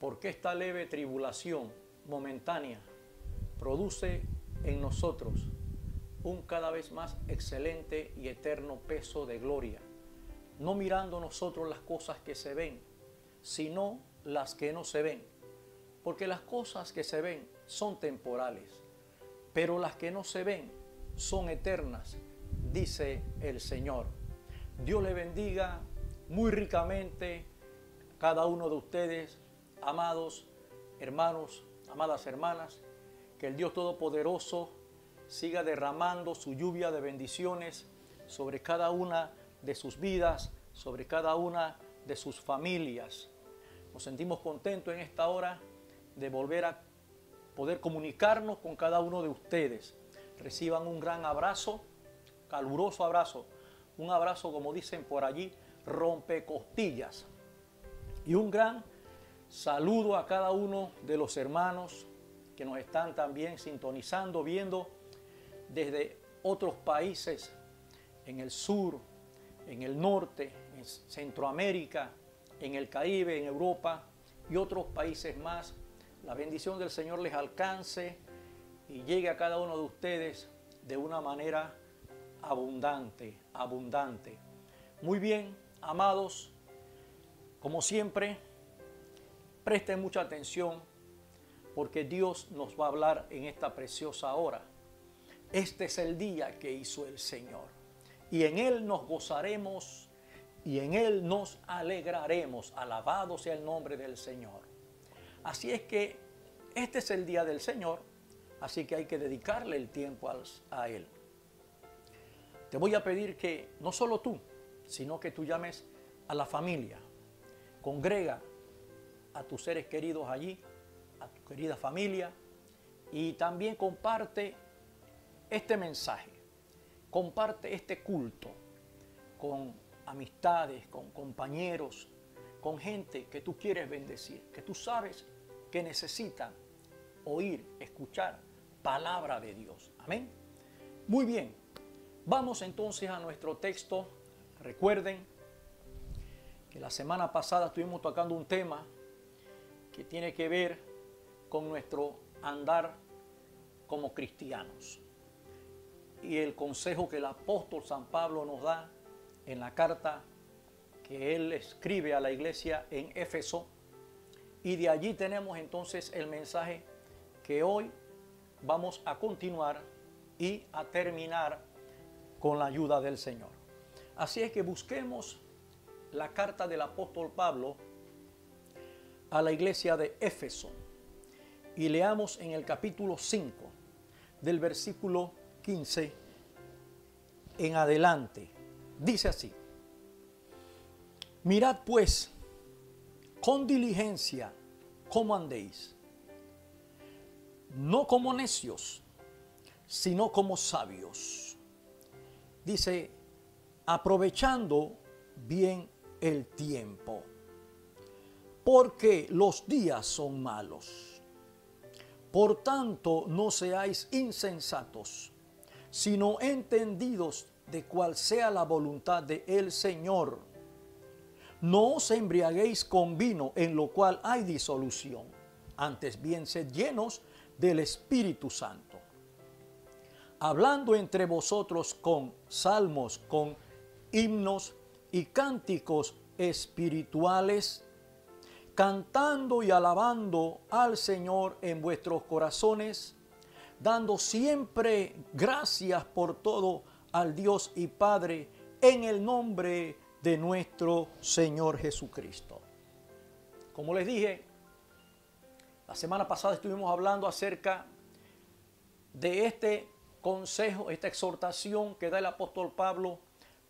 porque esta leve tribulación momentánea produce en nosotros un cada vez más excelente y eterno peso de gloria, no mirando nosotros las cosas que se ven, sino las que no se ven, porque las cosas que se ven son temporales, pero las que no se ven son eternas, dice el Señor. Dios le bendiga muy ricamente a cada uno de ustedes, amados hermanos, amadas hermanas, que el Dios Todopoderoso siga derramando su lluvia de bendiciones sobre cada una de sus vidas, sobre cada una de sus familias. Nos sentimos contentos en esta hora de volver a poder comunicarnos con cada uno de ustedes. Reciban un gran abrazo, caluroso abrazo, un abrazo, como dicen por allí, rompecostillas. Y un gran saludo a cada uno de los hermanos que nos están también sintonizando, viendo desde otros países, en el sur, en el norte, en Centroamérica, en el Caribe, en Europa y otros países más. La bendición del Señor les alcance y llegue a cada uno de ustedes de una manera abundante, abundante. Muy bien, amados, como siempre, presten mucha atención porque Dios nos va a hablar en esta preciosa hora. Este es el día que hizo el Señor y en Él nos gozaremos y en Él nos alegraremos. Alabado sea el nombre del Señor. Así es que este es el día del Señor, así que hay que dedicarle el tiempo a Él. Te voy a pedir que no solo tú, sino que tú llames a la familia. Congrega a tus seres queridos allí, a tu querida familia, y también comparte este mensaje, comparte este culto con amistades, con compañeros, con gente que tú quieres bendecir, que tú sabes que necesitan oír, escuchar palabra de Dios. Amén. Muy bien, vamos entonces a nuestro texto. Recuerden que la semana pasada estuvimos tocando un tema que tiene que ver con nuestro andar como cristianos. Y el consejo que el apóstol San Pablo nos da en la carta que él escribe a la iglesia en Éfeso. Y de allí tenemos entonces el mensaje que hoy vamos a continuar y a terminar con la ayuda del Señor. Así es que busquemos la carta del apóstol Pablo a la iglesia de Éfeso y leamos en el capítulo 5 del versículo 15 en adelante. Dice así: mirad pues con diligencia cómo andéis, no como necios, sino como sabios. Dice, aprovechando bien el tiempo, porque los días son malos. Por tanto, no seáis insensatos, sino entendidos de cuál sea la voluntad del Señor. No os embriaguéis con vino, en lo cual hay disolución, antes bien sed llenos del Espíritu Santo, hablando entre vosotros con salmos, con himnos y cánticos espirituales, cantando y alabando al Señor en vuestros corazones, dando siempre gracias por todo al Dios y Padre en el nombre de nuestro Señor Jesucristo. Como les dije, la semana pasada estuvimos hablando acerca de este consejo, esta exhortación que da el apóstol Pablo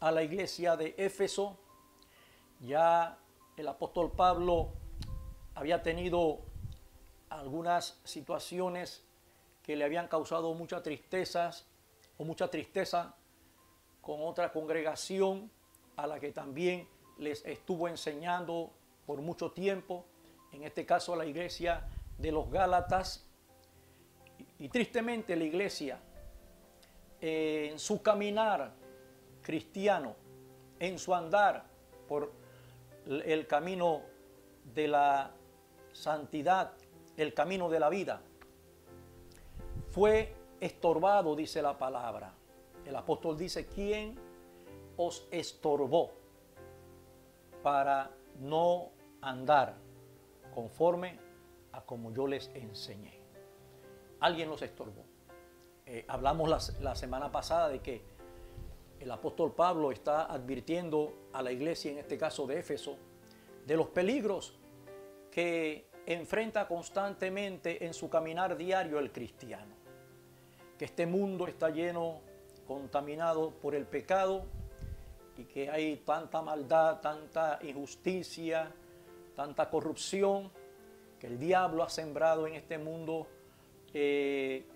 a la iglesia de Éfeso. Ya el apóstol Pablo había tenido algunas situaciones que le habían causado mucha tristeza con otra congregación a la que también les estuvo enseñando por mucho tiempo, en este caso a la iglesia de los Gálatas. Y tristemente la iglesia, en su caminar cristiano, en su andar por el camino de la santidad, el camino de la vida, fue estorbado, dice la palabra. El apóstol dice, ¿quién os estorbó para no andar conforme a como yo les enseñé? Alguien los estorbó. Hablamos la semana pasada de que el apóstol Pablo está advirtiendo a la iglesia, en este caso de Éfeso, de los peligros que enfrenta constantemente en su caminar diario el cristiano. Que este mundo está lleno, contaminado por el pecado, y que hay tanta maldad, tanta injusticia, tanta corrupción, que el diablo ha sembrado en este mundo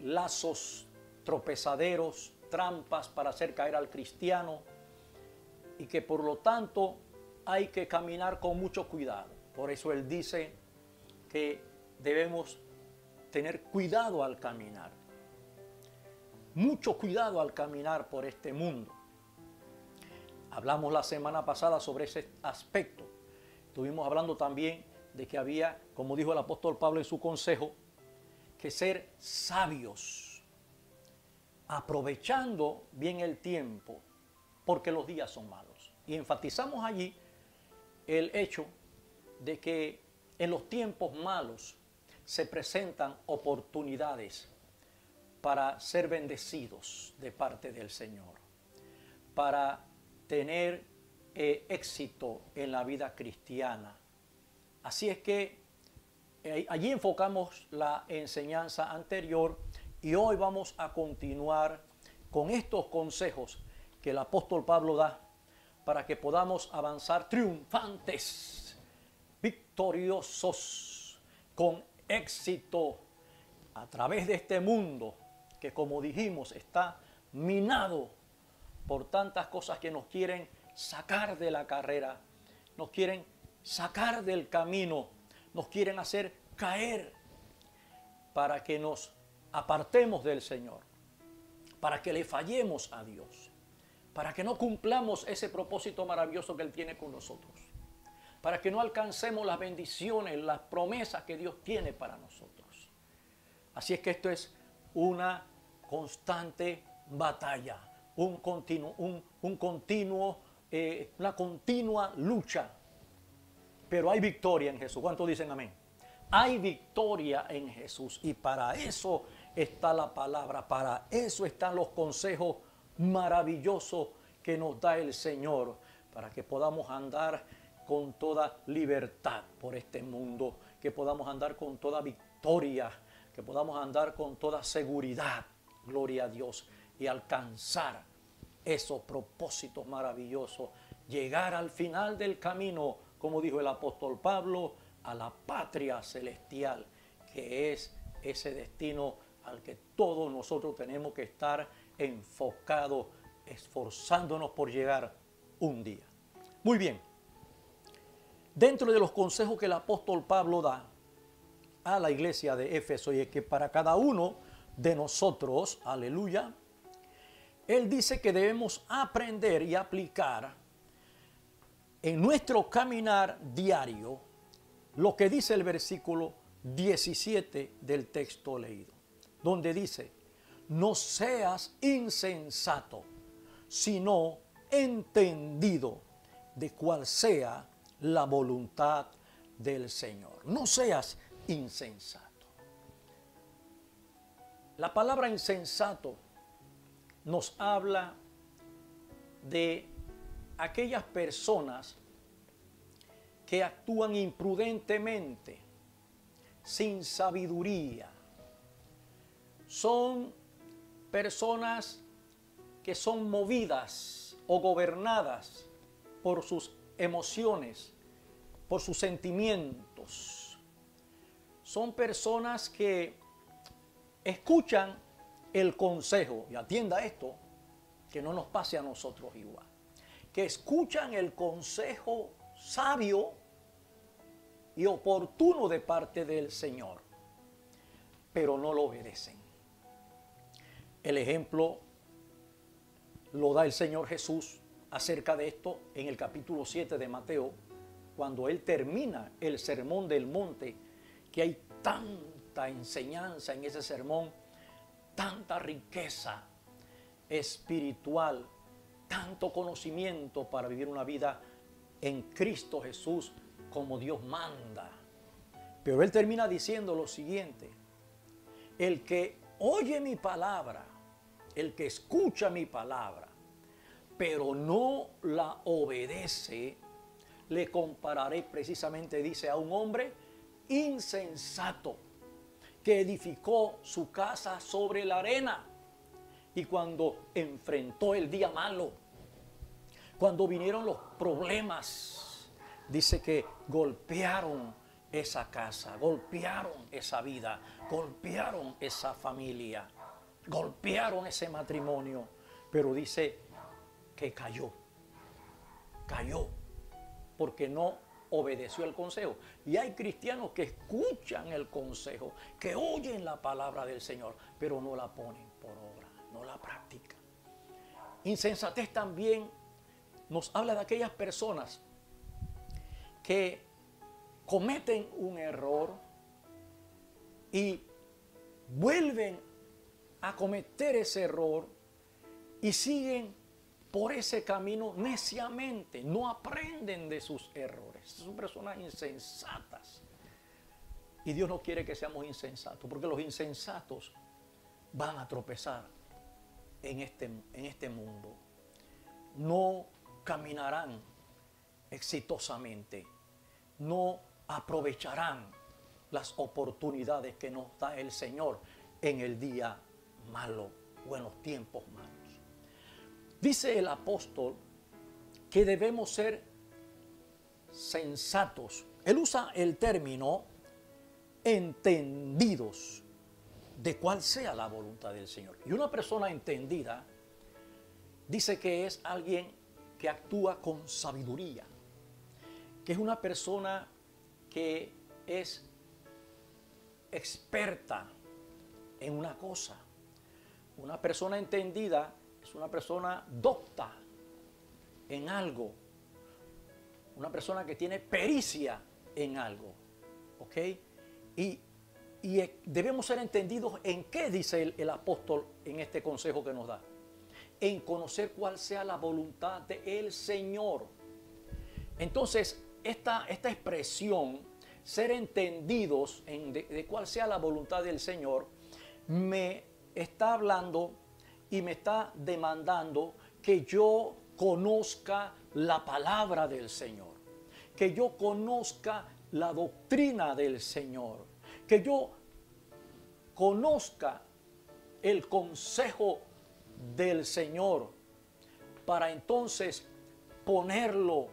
lazos, tropezaderos, trampas para hacer caer al cristiano, y que por lo tanto hay que caminar con mucho cuidado. Por eso él dice que debemos tener cuidado al caminar, mucho cuidado al caminar por este mundo. Hablamos la semana pasada sobre ese aspecto. Estuvimos hablando también de que había, como dijo el apóstol Pablo en su consejo, que ser sabios, aprovechando bien el tiempo, porque los días son malos. Y enfatizamos allí el hecho de que en los tiempos malos se presentan oportunidades para ser bendecidos de parte del Señor, para tener éxito en la vida cristiana. Así es que allí enfocamos la enseñanza anterior y hoy vamos a continuar con estos consejos que el apóstol Pablo da para que podamos avanzar triunfantes, victoriosos, con éxito a través de este mundo que, como dijimos, está minado por tantas cosas que nos quieren sacar de la carrera, nos quieren sacar del camino, nos quieren hacer caer para que nos apartemos del Señor, para que le fallemos a Dios, para que no cumplamos ese propósito maravilloso que Él tiene con nosotros, para que no alcancemos las bendiciones, las promesas que Dios tiene para nosotros. Así es que esto es una constante batalla, una continua lucha. Pero hay victoria en Jesús. ¿Cuántos dicen amén? Hay victoria en Jesús, y para eso está la palabra, para eso están los consejos maravillosos que nos da el Señor, para que podamos andar con toda libertad por este mundo, que podamos andar con toda victoria, que podamos andar con toda seguridad, gloria a Dios, y alcanzar esos propósitos maravillosos, llegar al final del camino, como dijo el apóstol Pablo, a la patria celestial, que es ese destino al que todos nosotros tenemos que estar enfocados, esforzándonos por llegar un día. Muy bien, dentro de los consejos que el apóstol Pablo da a la iglesia de Éfeso, y es que para cada uno de nosotros, aleluya, él dice que debemos aprender y aplicar en nuestro caminar diario lo que dice el versículo 17 del texto leído, donde dice: no seas insensato, sino entendido de cuál sea la voluntad del Señor. No seas insensato. La palabra insensato nos habla de aquellas personas que actúan imprudentemente, sin sabiduría. Son personas que son movidas o gobernadas por sus emociones, por sus sentimientos. Son personas que escuchan el consejo, y atienda esto, que no nos pase a nosotros igual, que escuchan el consejo sabio y oportuno de parte del Señor, pero no lo obedecen. El ejemplo lo da el Señor Jesús acerca de esto en el capítulo 7 de Mateo, cuando Él termina el sermón del monte que hay tanta enseñanza en ese sermón, tanta riqueza espiritual, tanto conocimiento para vivir una vida en Cristo Jesús como Dios manda. Pero él termina diciendo lo siguiente: el que oye mi palabra, el que escucha mi palabra, pero no la obedece, le compararé precisamente, dice, a un hombre insensato que edificó su casa sobre la arena. Y cuando enfrentó el día malo, cuando vinieron los problemas, dice que golpearon esa casa, golpearon esa vida, golpearon esa familia, golpearon ese matrimonio. Pero dice que cayó porque no obedeció el consejo. Y hay cristianos que escuchan el consejo, que oyen la palabra del Señor, pero no la ponen por obra, no la practican. Insensatez también nos habla de aquellas personas que cometen un error y vuelven a cometer ese error y siguen por ese camino neciamente, no aprenden de sus errores. Son personas insensatas. Y Dios no quiere que seamos insensatos, porque los insensatos van a tropezar en este mundo. No caminarán exitosamente, no aprovecharán las oportunidades que nos da el Señor en el día malo o en los tiempos malos. Dice el apóstol que debemos ser sensatos. Él usa el término entendidos de cuál sea la voluntad del Señor. Y una persona entendida dice que es alguien que actúa con sabiduría, que es una persona que es experta en una cosa. Una persona entendida es una persona docta en algo, una persona que tiene pericia en algo, ¿ok? Y debemos ser entendidos en qué dice el apóstol en este consejo que nos da. En conocer cuál sea la voluntad del Señor. Entonces, esta expresión, ser entendidos de cuál sea la voluntad del Señor, me está hablando y me está demandando que yo conozca la palabra del Señor, que yo conozca la doctrina del Señor, que yo conozca el consejo del Señor, para entonces ponerlo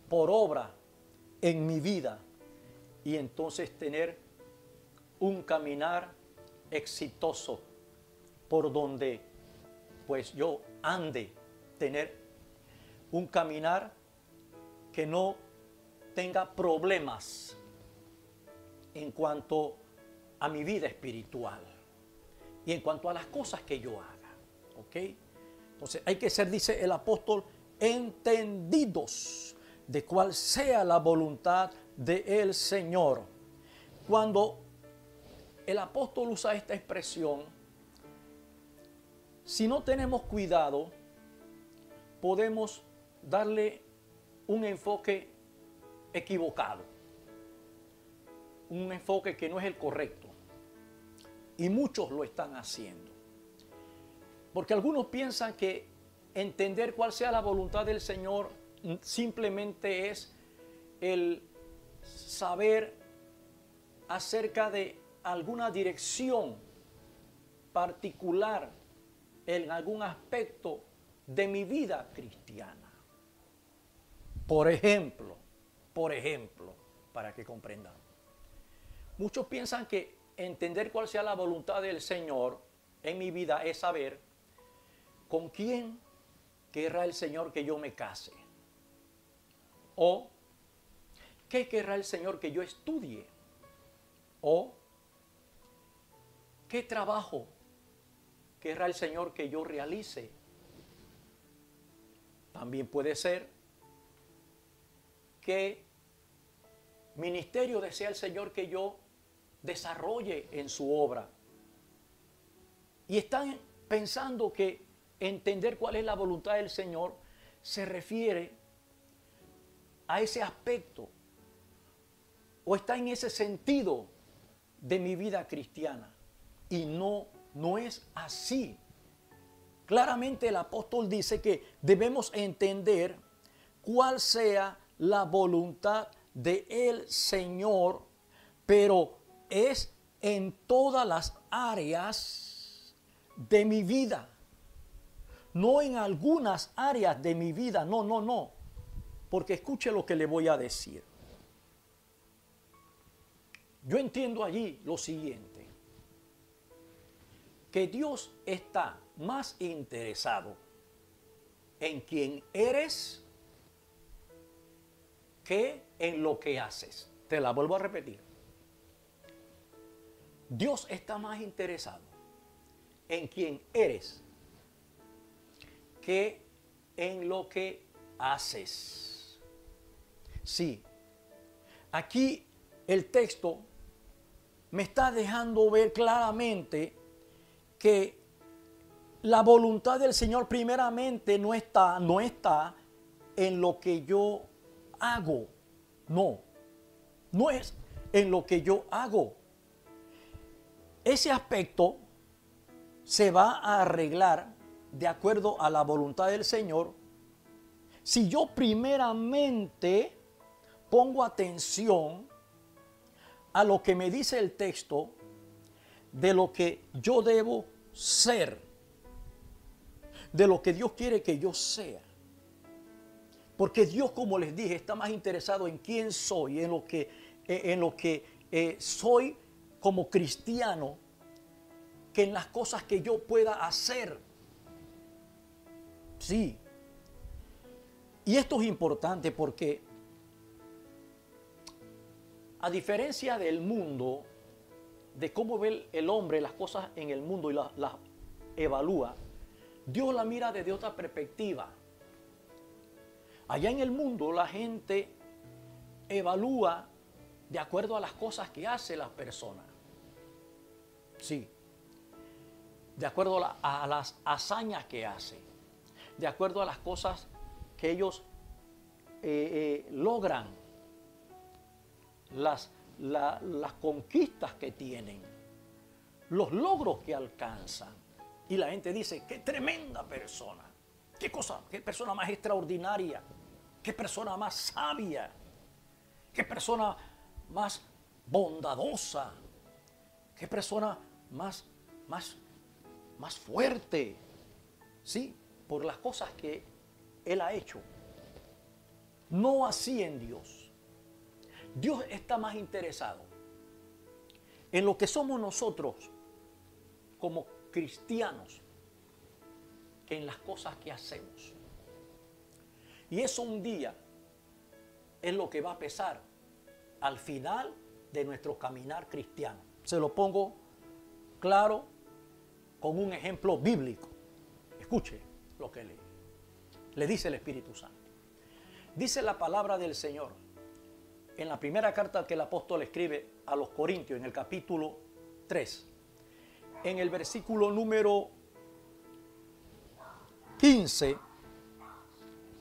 por obra en mi vida y entonces tener un caminar exitoso por donde pues yo ande, tener un caminar que no tenga problemas en cuanto a mi vida espiritual y en cuanto a las cosas que yo haga, ¿ok? Entonces hay que ser, dice el apóstol, entendidos de cuál sea la voluntad del Señor. Cuando el apóstol usa esta expresión, si no tenemos cuidado, podemos darle un enfoque equivocado, un enfoque que no es el correcto. Y muchos lo están haciendo. Porque algunos piensan que entender cuál sea la voluntad del Señor simplemente es el saber acerca de alguna dirección particular en algún aspecto de mi vida cristiana. Por ejemplo, para que comprendamos. Muchos piensan que entender cuál sea la voluntad del Señor en mi vida es saber con quién querrá el Señor que yo me case. O qué querrá el Señor que yo estudie. O qué trabajo querrá el Señor que yo realice. También puede ser qué ministerio desea el Señor que yo desarrolle en su obra. Y están pensando que entender cuál es la voluntad del Señor se refiere a ese aspecto o está en ese sentido de mi vida cristiana. Y no es así. Claramente el apóstol dice que debemos entender cuál sea la voluntad del Señor, pero es en todas las áreas de mi vida. No en algunas áreas de mi vida, no. Porque escuche lo que le voy a decir. Yo entiendo allí lo siguiente, que Dios está más interesado en quién eres que en lo que haces. Te la vuelvo a repetir. Dios está más interesado en quién eres que en lo que haces. Sí, aquí el texto me está dejando ver claramente que la voluntad del Señor primeramente no está en lo que yo hago. No es en lo que yo hago. Ese aspecto se va a arreglar de acuerdo a la voluntad del Señor si yo primeramente pongo atención a lo que me dice el texto de lo que yo debo ser, de lo que Dios quiere que yo sea. Porque Dios, como les dije, está más interesado en quién soy, en lo que soy como cristiano, que en las cosas que yo pueda hacer. Sí. Y esto es importante porque, a diferencia del mundo, de cómo ve el hombre las cosas en el mundo y las evalúa, Dios la mira desde otra perspectiva. Allá en el mundo la gente evalúa de acuerdo a las cosas que hace la persona. Sí. De acuerdo a las hazañas que hace. De acuerdo a las cosas que ellos logran. Las conquistas que tienen. Los logros que alcanzan. Y la gente dice, qué tremenda persona. Qué persona más extraordinaria. Qué persona más sabia. Qué persona más bondadosa. Qué persona más fuerte. Sí, por las cosas que Él ha hecho. No así en Dios. Dios está más interesado en lo que somos nosotros como cristianos que en las cosas que hacemos. Y eso un día es lo que va a pesar al final de nuestro caminar cristiano. Se lo pongo claro con un ejemplo bíblico. Escuche lo que le dice el Espíritu Santo. Dice la palabra del Señor en la primera carta que el apóstol escribe a los Corintios, en el capítulo 3, en el versículo número 15,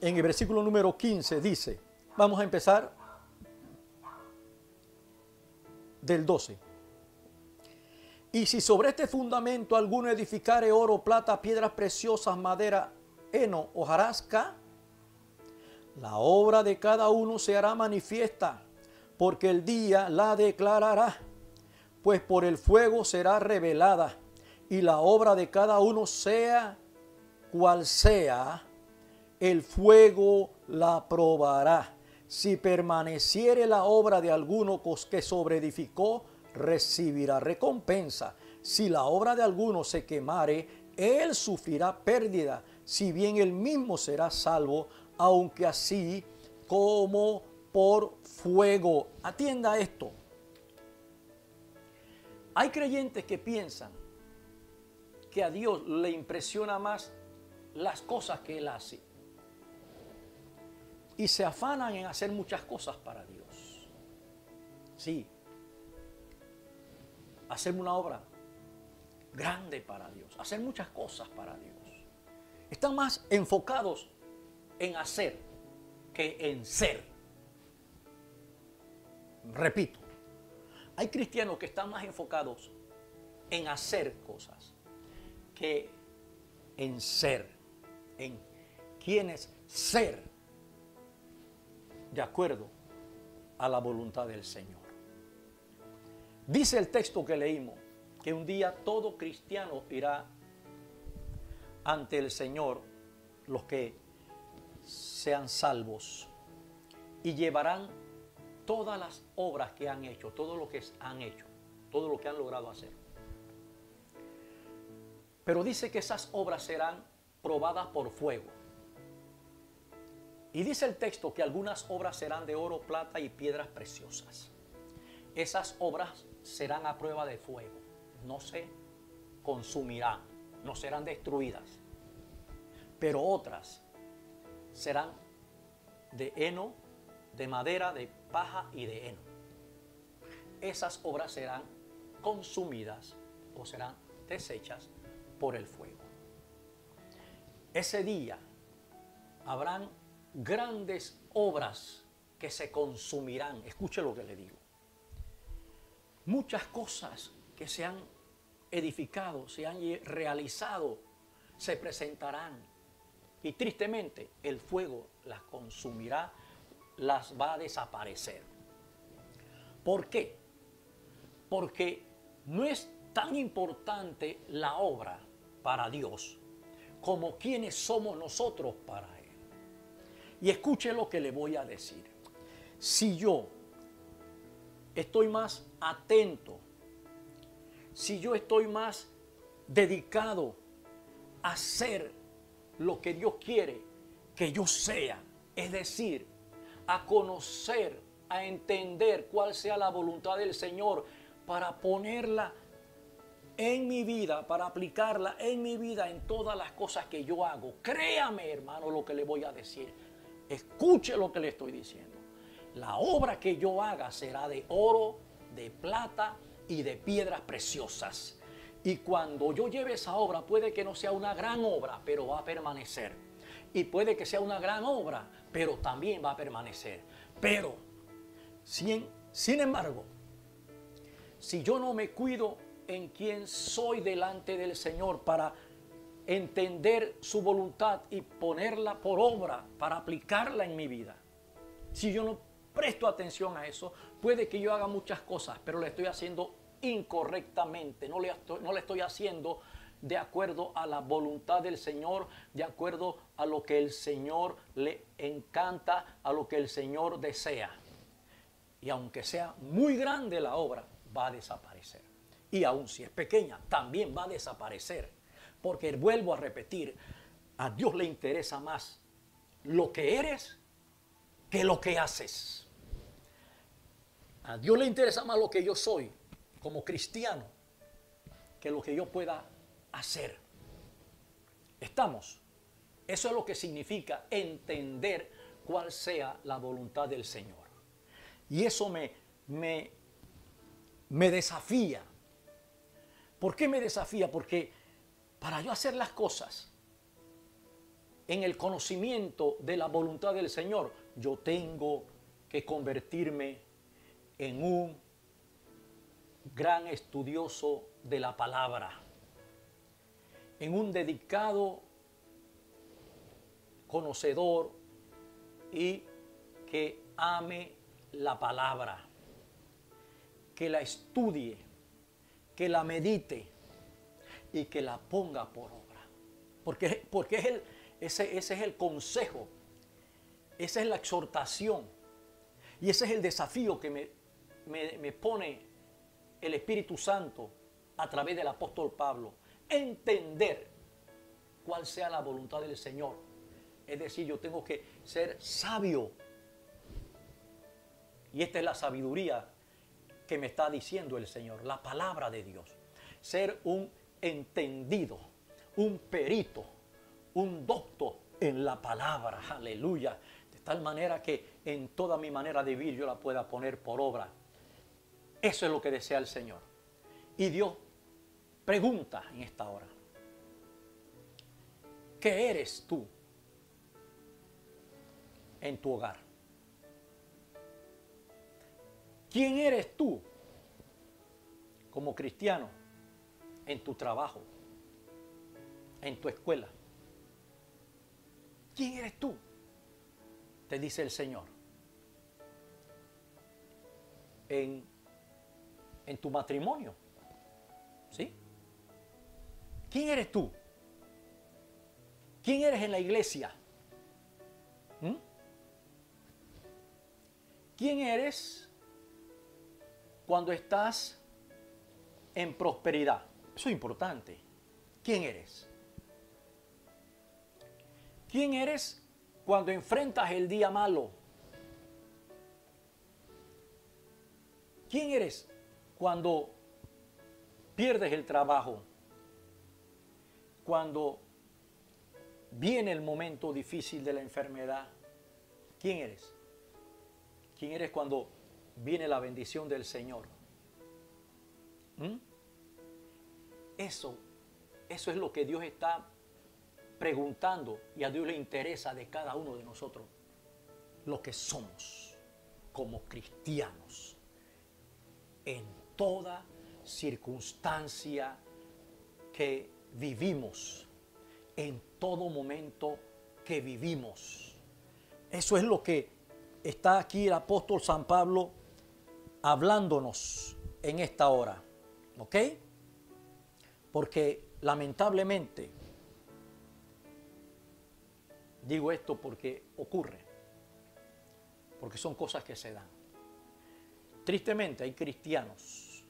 en el versículo número 15 dice, vamos a empezar del 12. Y si sobre este fundamento alguno edificare oro, plata, piedras preciosas, madera, heno, hojarasca, la obra de cada uno se hará manifiesta, porque el día la declarará, pues por el fuego será revelada, y la obra de cada uno sea cual sea, el fuego la probará. Si permaneciere la obra de alguno que sobreedificó, recibirá recompensa. Si la obra de alguno se quemare, él sufrirá pérdida, si bien él mismo será salvo, aunque así como por fuego. Atienda esto. Hay creyentes que piensan que a Dios le impresiona más las cosas que Él hace. Y se afanan en hacer muchas cosas para Dios. Sí. hacer una obra grande para Dios, hacer muchas cosas para Dios. Están más enfocados en hacer que en ser. Repito, hay cristianos que están más enfocados en hacer cosas que en ser, en quiénes ser de acuerdo a la voluntad del Señor. Dice el texto que leímos que un día todo cristiano irá ante el Señor, los que sean salvos, y llevarán todas las obras que han hecho, todo lo que han hecho, todo lo que han logrado hacer. Pero dice que esas obras serán probadas por fuego. Y dice el texto que algunas obras serán de oro, plata y piedras preciosas. Esas obras serán a prueba de fuego. No se consumirán, no serán destruidas. Pero otras serán de heno, de madera, de paja y de heno. Esas obras serán consumidas o serán deshechas por el fuego. Ese día habrán grandes obras que se consumirán. Escuche lo que le digo. Muchas cosas que se han edificado, se han realizado, se presentarán. Y tristemente el fuego las consumirá, las va a desaparecer. ¿Por qué? Porque no es tan importante la obra para Dios como quienes somos nosotros para Él. Y escuche lo que le voy a decir. Si yo estoy más atento, si yo estoy más dedicado a hacer lo que Dios quiere que yo sea, es decir, a conocer, a entender cuál sea la voluntad del Señor para ponerla en mi vida, para aplicarla en mi vida, en todas las cosas que yo hago. Créame, hermano, lo que le voy a decir. Escuche lo que le estoy diciendo. La obra que yo haga será de oro, de plata y de piedras preciosas. Y cuando yo lleve esa obra, puede que no sea una gran obra, pero va a permanecer. Y puede que sea una gran obra, pero también va a permanecer. Pero, sin embargo, si yo no me cuido en quién soy delante del Señor para entender su voluntad y ponerla por obra, para aplicarla en mi vida, si yo no presto atención a eso, puede que yo haga muchas cosas, pero le estoy haciendo incorrectamente, no le estoy haciendo de acuerdo a la voluntad del Señor, de acuerdo a lo que el Señor le encanta, a lo que el Señor desea. Y aunque sea muy grande la obra, va a desaparecer. Y aun si es pequeña, también va a desaparecer. Porque vuelvo a repetir, a Dios le interesa más lo que eres que lo que haces. A Dios le interesa más lo que yo soy como cristiano que lo que yo pueda hacer. ¿Estamos? Eso es lo que significa entender cuál sea la voluntad del Señor. Y eso me desafía. ¿Por qué me desafía? Porque para yo hacer las cosas en el conocimiento de la voluntad del Señor, yo tengo que convertirme en un gran estudioso de la palabra, en un dedicado conocedor y que ame la palabra, que la estudie, que la medite y que la ponga por obra. Porque ese es el consejo, esa es la exhortación y ese es el desafío que me pone el Espíritu Santo a través del apóstol Pablo. Entender cuál sea la voluntad del Señor. Es decir, yo tengo que ser sabio. Y esta es la sabiduría que me está diciendo el Señor, la palabra de Dios. Ser un entendido, un perito, un docto en la palabra. Aleluya. De tal manera que en toda mi manera de vivir yo la pueda poner por obra. Eso es lo que desea el Señor. Y Dios pregunta en esta hora, ¿qué eres tú en tu hogar? ¿Quién eres tú como cristiano en tu trabajo, en tu escuela? ¿Quién eres tú? Te dice el Señor. En tu matrimonio. ¿Sí? ¿Quién eres tú? ¿Quién eres en la iglesia? ¿Mm? ¿Quién eres cuando estás en prosperidad? Eso es importante. ¿Quién eres? ¿Quién eres cuando enfrentas el día malo? ¿Quién eres cuando pierdes el trabajo? Cuando viene el momento difícil de la enfermedad. ¿Quién eres? ¿Quién eres cuando viene la bendición del Señor? ¿Mm? Eso es lo que Dios está preguntando, y a Dios le interesa de cada uno de nosotros, lo que somos como cristianos en toda circunstancia que vivimos, en todo momento que vivimos. Eso es lo que está aquí el apóstol San Pablo hablándonos en esta hora, ¿ok? Porque lamentablemente, digo esto porque ocurre, porque son cosas que se dan. Tristemente hay cristianos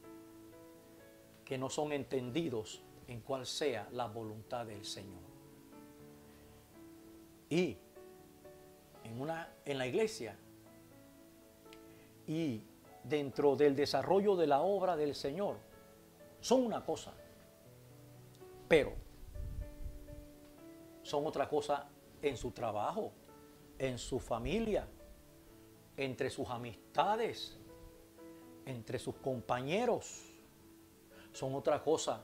que no son entendidos en cuál sea la voluntad del Señor. Y en la iglesia y dentro del desarrollo de la obra del Señor son una cosa, pero son otra cosa en su trabajo, en su familia, entre sus amistades, entre sus compañeros. Son otra cosa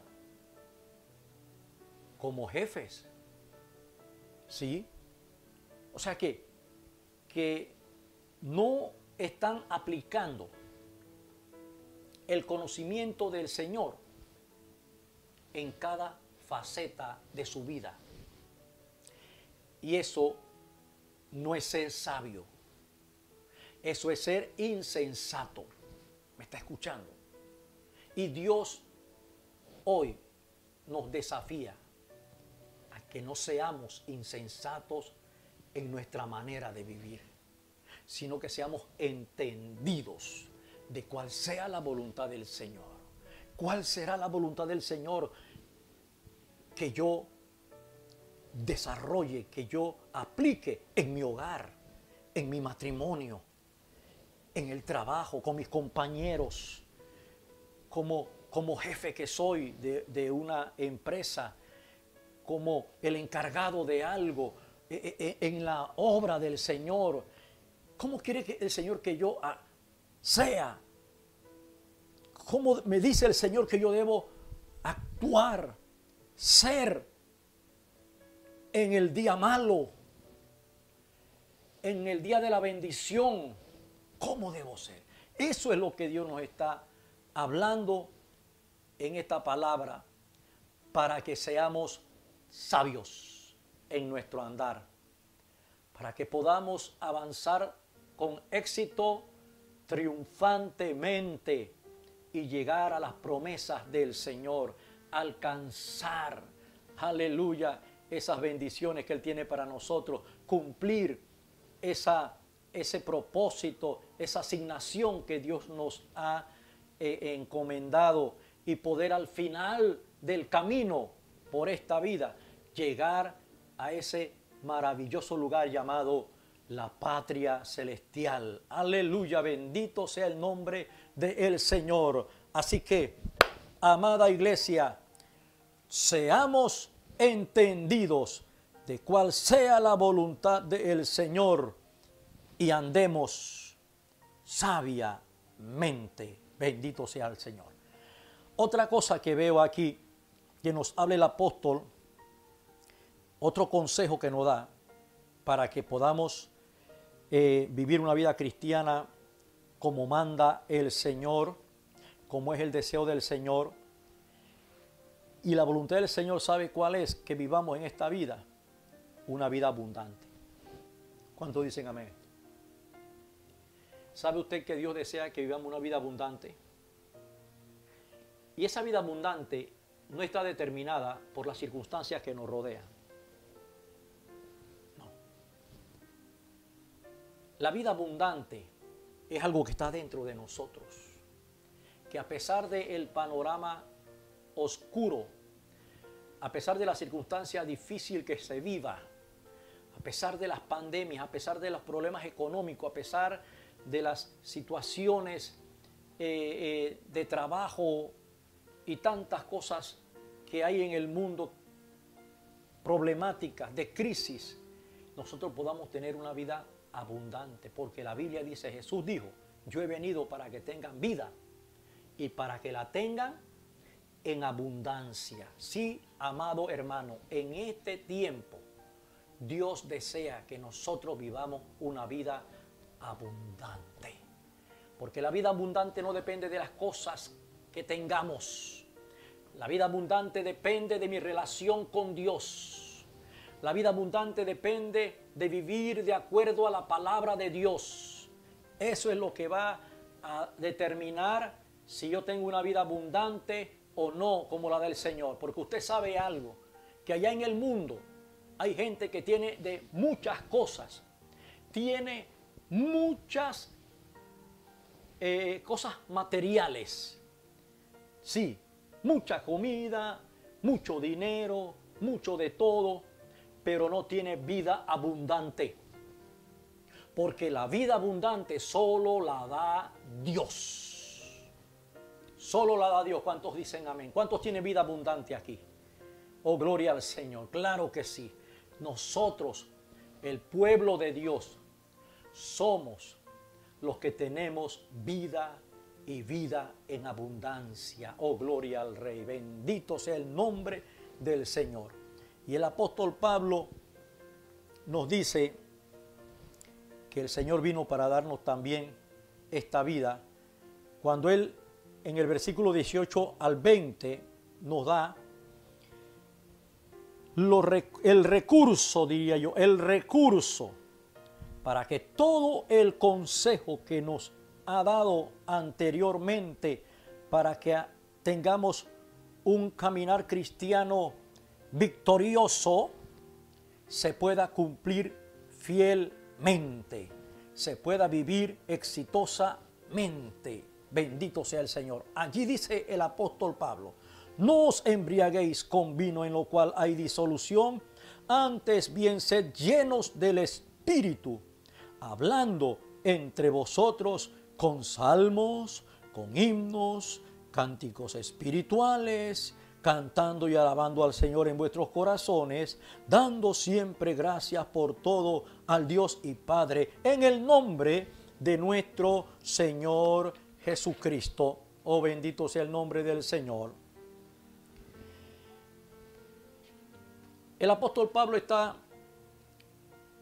como jefes. ¿Sí? O sea que no están aplicando el conocimiento del Señor en cada faceta de su vida. Y eso no es ser sabio. Eso es ser insensato. ¿Me está escuchando? Y Dios hoy nos desafía a que no seamos insensatos en nuestra manera de vivir, sino que seamos entendidos de cuál sea la voluntad del Señor. ¿Cuál será la voluntad del Señor que yo desarrolle, que yo aplique en mi hogar, en mi matrimonio, en el trabajo, con mis compañeros, como jefe que soy de una empresa, como el encargado de algo, en la obra del Señor? ¿Cómo quiere que el Señor que yo sea? ¿Cómo me dice el Señor que yo debo actuar, ser en el día malo, en el día de la bendición? ¿Cómo debo ser? Eso es lo que Dios nos está hablando en esta palabra, para que seamos sabios en nuestro andar, para que podamos avanzar con éxito, triunfantemente, y llegar a las promesas del Señor, alcanzar, aleluya, esas bendiciones que Él tiene para nosotros, cumplir ese propósito, esa asignación que Dios nos ha encomendado, y poder al final del camino por esta vida llegar a ese maravilloso lugar llamado la patria celestial. Aleluya, bendito sea el nombre del Señor. Así que, amada iglesia, seamos entendidos de cuál sea la voluntad del Señor y andemos sabiamente. Bendito sea el Señor. Otra cosa que veo aquí, que nos habla el apóstol, otro consejo que nos da para que podamos vivir una vida cristiana como manda el Señor, como es el deseo del Señor. Y la voluntad del Señor, ¿sabe cuál es? Que vivamos en esta vida una vida abundante. ¿Cuántos dicen amén? ¿Sabe usted que Dios desea que vivamos una vida abundante? Y esa vida abundante no está determinada por las circunstancias que nos rodean. No. La vida abundante es algo que está dentro de nosotros. Que a pesar del panorama oscuro, a pesar de la circunstancia difícil que se viva, a pesar de las pandemias, a pesar de los problemas económicos, a pesar de las situaciones de trabajo y tantas cosas que hay en el mundo, problemáticas, de crisis, nosotros podamos tener una vida abundante, porque la Biblia dice, Jesús dijo, yo he venido para que tengan vida y para que la tengan en abundancia. Sí, amado hermano, en este tiempo Dios desea que nosotros vivamos una vida abundante. Porque la vida abundante no depende de las cosas que tengamos. La vida abundante depende de mi relación con Dios. La vida abundante depende de vivir de acuerdo a la palabra de Dios. Eso es lo que va a determinar si yo tengo una vida abundante o no como la del Señor. Porque usted sabe algo, que allá en el mundo hay gente que tiene de muchas cosas, tiene muchas cosas materiales. Sí, mucha comida, mucho dinero, mucho de todo, pero no tiene vida abundante. Porque la vida abundante solo la da Dios. Solo la da Dios. ¿Cuántos dicen amén? ¿Cuántos tienen vida abundante aquí? Oh, gloria al Señor. Claro que sí. Nosotros, el pueblo de Dios, somos los que tenemos vida y vida en abundancia. Oh, gloria al Rey. Bendito sea el nombre del Señor. Y el apóstol Pablo nos dice que el Señor vino para darnos también esta vida, cuando Él en el versículo 18 al 20 nos da el recurso, diría yo, el recurso para que todo el consejo que nos ha dado anteriormente, para que tengamos un caminar cristiano victorioso, se pueda cumplir fielmente, se pueda vivir exitosamente. Bendito sea el Señor. Allí dice el apóstol Pablo, no os embriaguéis con vino en lo cual hay disolución, antes bien sed llenos del Espíritu, hablando entre vosotros con salmos, con himnos, cánticos espirituales, cantando y alabando al Señor en vuestros corazones, dando siempre gracias por todo al Dios y Padre, en el nombre de nuestro Señor Jesucristo. Oh, bendito sea el nombre del Señor. El apóstol Pablo está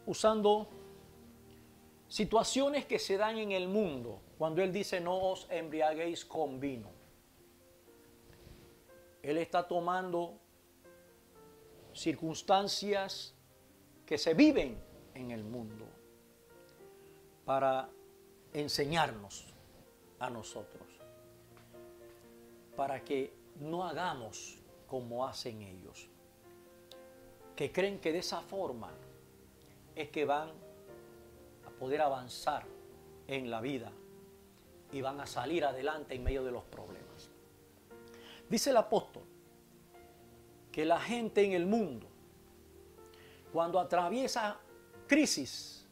usando situaciones que se dan en el mundo cuando él dice no os embriaguéis con vino. Él está tomando circunstancias que se viven en el mundo para enseñarnos a nosotros, para que no hagamos como hacen ellos, que creen que de esa forma es que van a poder avanzar en la vida y van a salir adelante en medio de los problemas. Dice el apóstol que la gente en el mundo, cuando atraviesa crisis,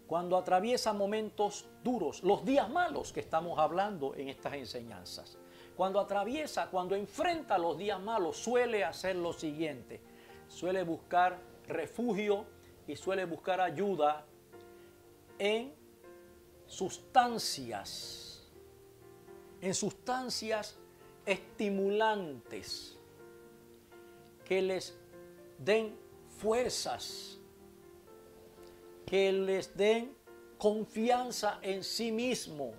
cuando atraviesa momentos duros, los días malos que estamos hablando en estas enseñanzas, cuando enfrenta los días malos, suele hacer lo siguiente: suele buscar refugio y suele buscar ayuda en sustancias estimulantes que les den fuerzas, que les den confianza en sí mismo,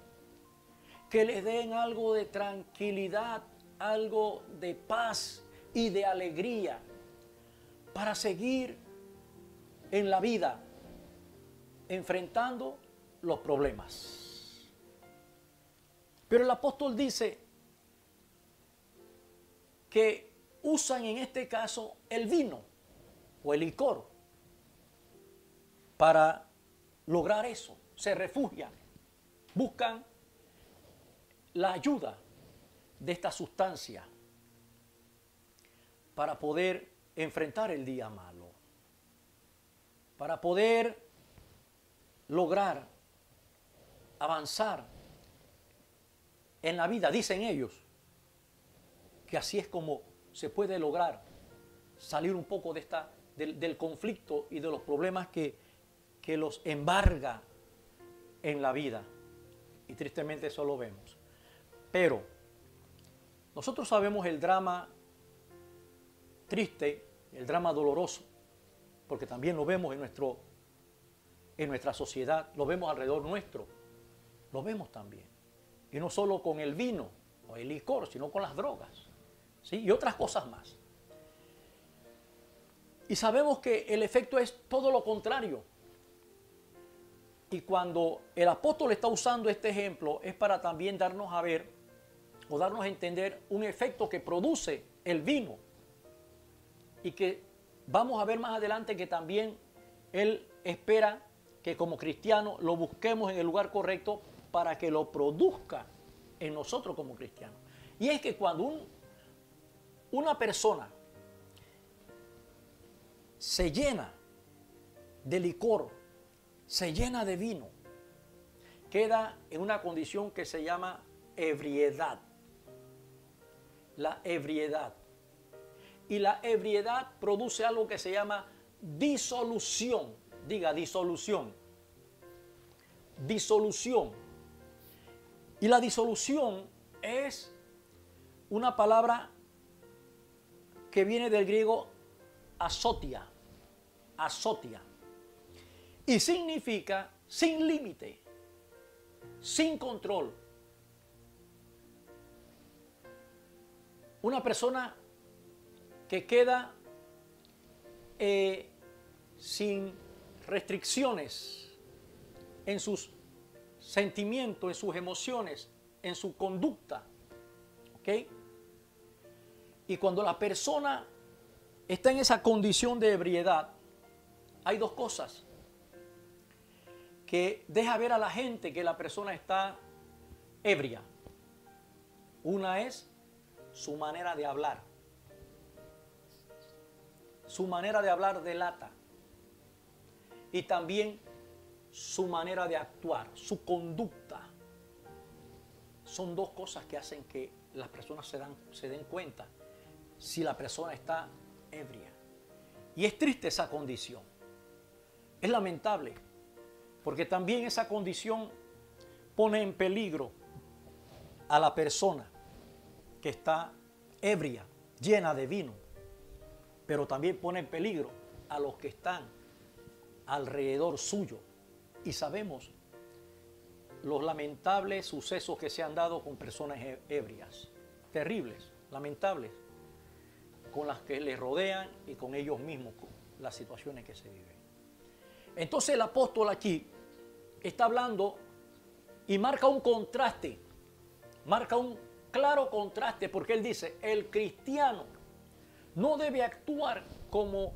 que les den algo de tranquilidad, algo de paz y de alegría para seguir en la vida enfrentando los problemas. Pero el apóstol dice que usan en este caso el vino o el licor para lograr eso. Se refugian, buscan la ayuda de esta sustancia para poder enfrentar el día malo, para poder lograr avanzar en la vida. Dicen ellos que así es como se puede lograr salir un poco de del conflicto y de los problemas que los embarga en la vida. Y tristemente eso lo vemos. Pero nosotros sabemos el drama triste, el drama doloroso, porque también lo vemos en nuestra sociedad, lo vemos alrededor nuestro, lo vemos también. Y no solo con el vino o el licor, sino con las drogas, ¿sí? Y otras cosas más. Y sabemos que el efecto es todo lo contrario. Y cuando el apóstol está usando este ejemplo, es para también darnos a ver o darnos a entender un efecto que produce el vino. Y que vamos a ver más adelante que también él espera que como cristianos lo busquemos en el lugar correcto para que lo produzca en nosotros como cristianos. Y es que cuando una persona se llena de licor, se llena de vino, queda en una condición que se llama ebriedad. La ebriedad. Y la ebriedad produce algo que se llama disolución. Diga disolución. Disolución. Y la disolución es una palabra que viene del griego azotia. Azotia. Y significa sin límite, sin control. Una persona que queda sin restricciones en sus sentimientos, en sus emociones, en su conducta. ¿Ok? Y cuando la persona está en esa condición de ebriedad, hay dos cosas que deja ver a la gente que la persona está ebria. Una es su manera de hablar. Su manera de hablar delata. Y también su manera de actuar, su conducta. Son dos cosas que hacen que las personas se den cuenta si la persona está ebria. Y es triste esa condición. Es lamentable, porque también esa condición pone en peligro a la persona que está ebria, llena de vino, pero también pone en peligro a los que están alrededor suyo. Y sabemos los lamentables sucesos que se han dado con personas ebrias, terribles, lamentables, con las que les rodean y con ellos mismos, con las situaciones que se viven. Entonces el apóstol aquí está hablando y marca un contraste, marca un claro contraste, porque él dice, el cristiano no debe actuar como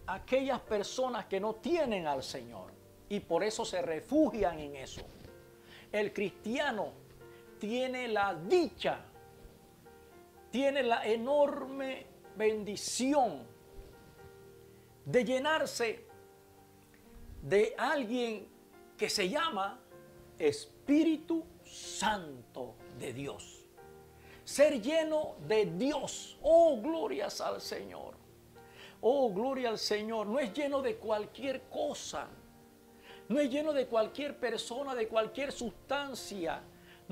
aquellas personas que no tienen al Señor y por eso se refugian en eso. El cristiano tiene la dicha, tiene la enorme bendición de llenarse de alguien que se llama Espíritu Santo de Dios. Ser lleno de Dios. Oh, glorias al Señor. Oh, gloria al Señor. No es lleno de cualquier cosa. No es lleno de cualquier persona, de cualquier sustancia.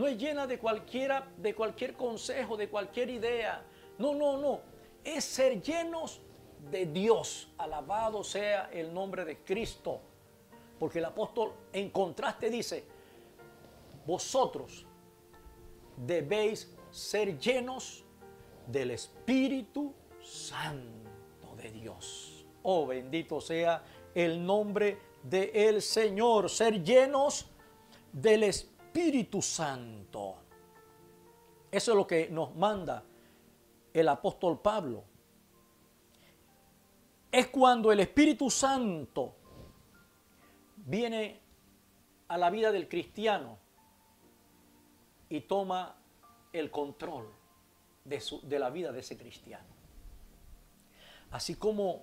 No es llena de cualquier consejo, de cualquier idea. No, no, no. Es ser llenos de Dios. Alabado sea el nombre de Cristo. Porque el apóstol en contraste dice, vosotros debéis ser llenos del Espíritu Santo de Dios. Oh, bendito sea el nombre del Señor. Ser llenos del Espíritu Santo. Eso es lo que nos manda el apóstol Pablo. Es cuando el Espíritu Santo viene a la vida del cristiano y toma el control de la vida de ese cristiano. Así como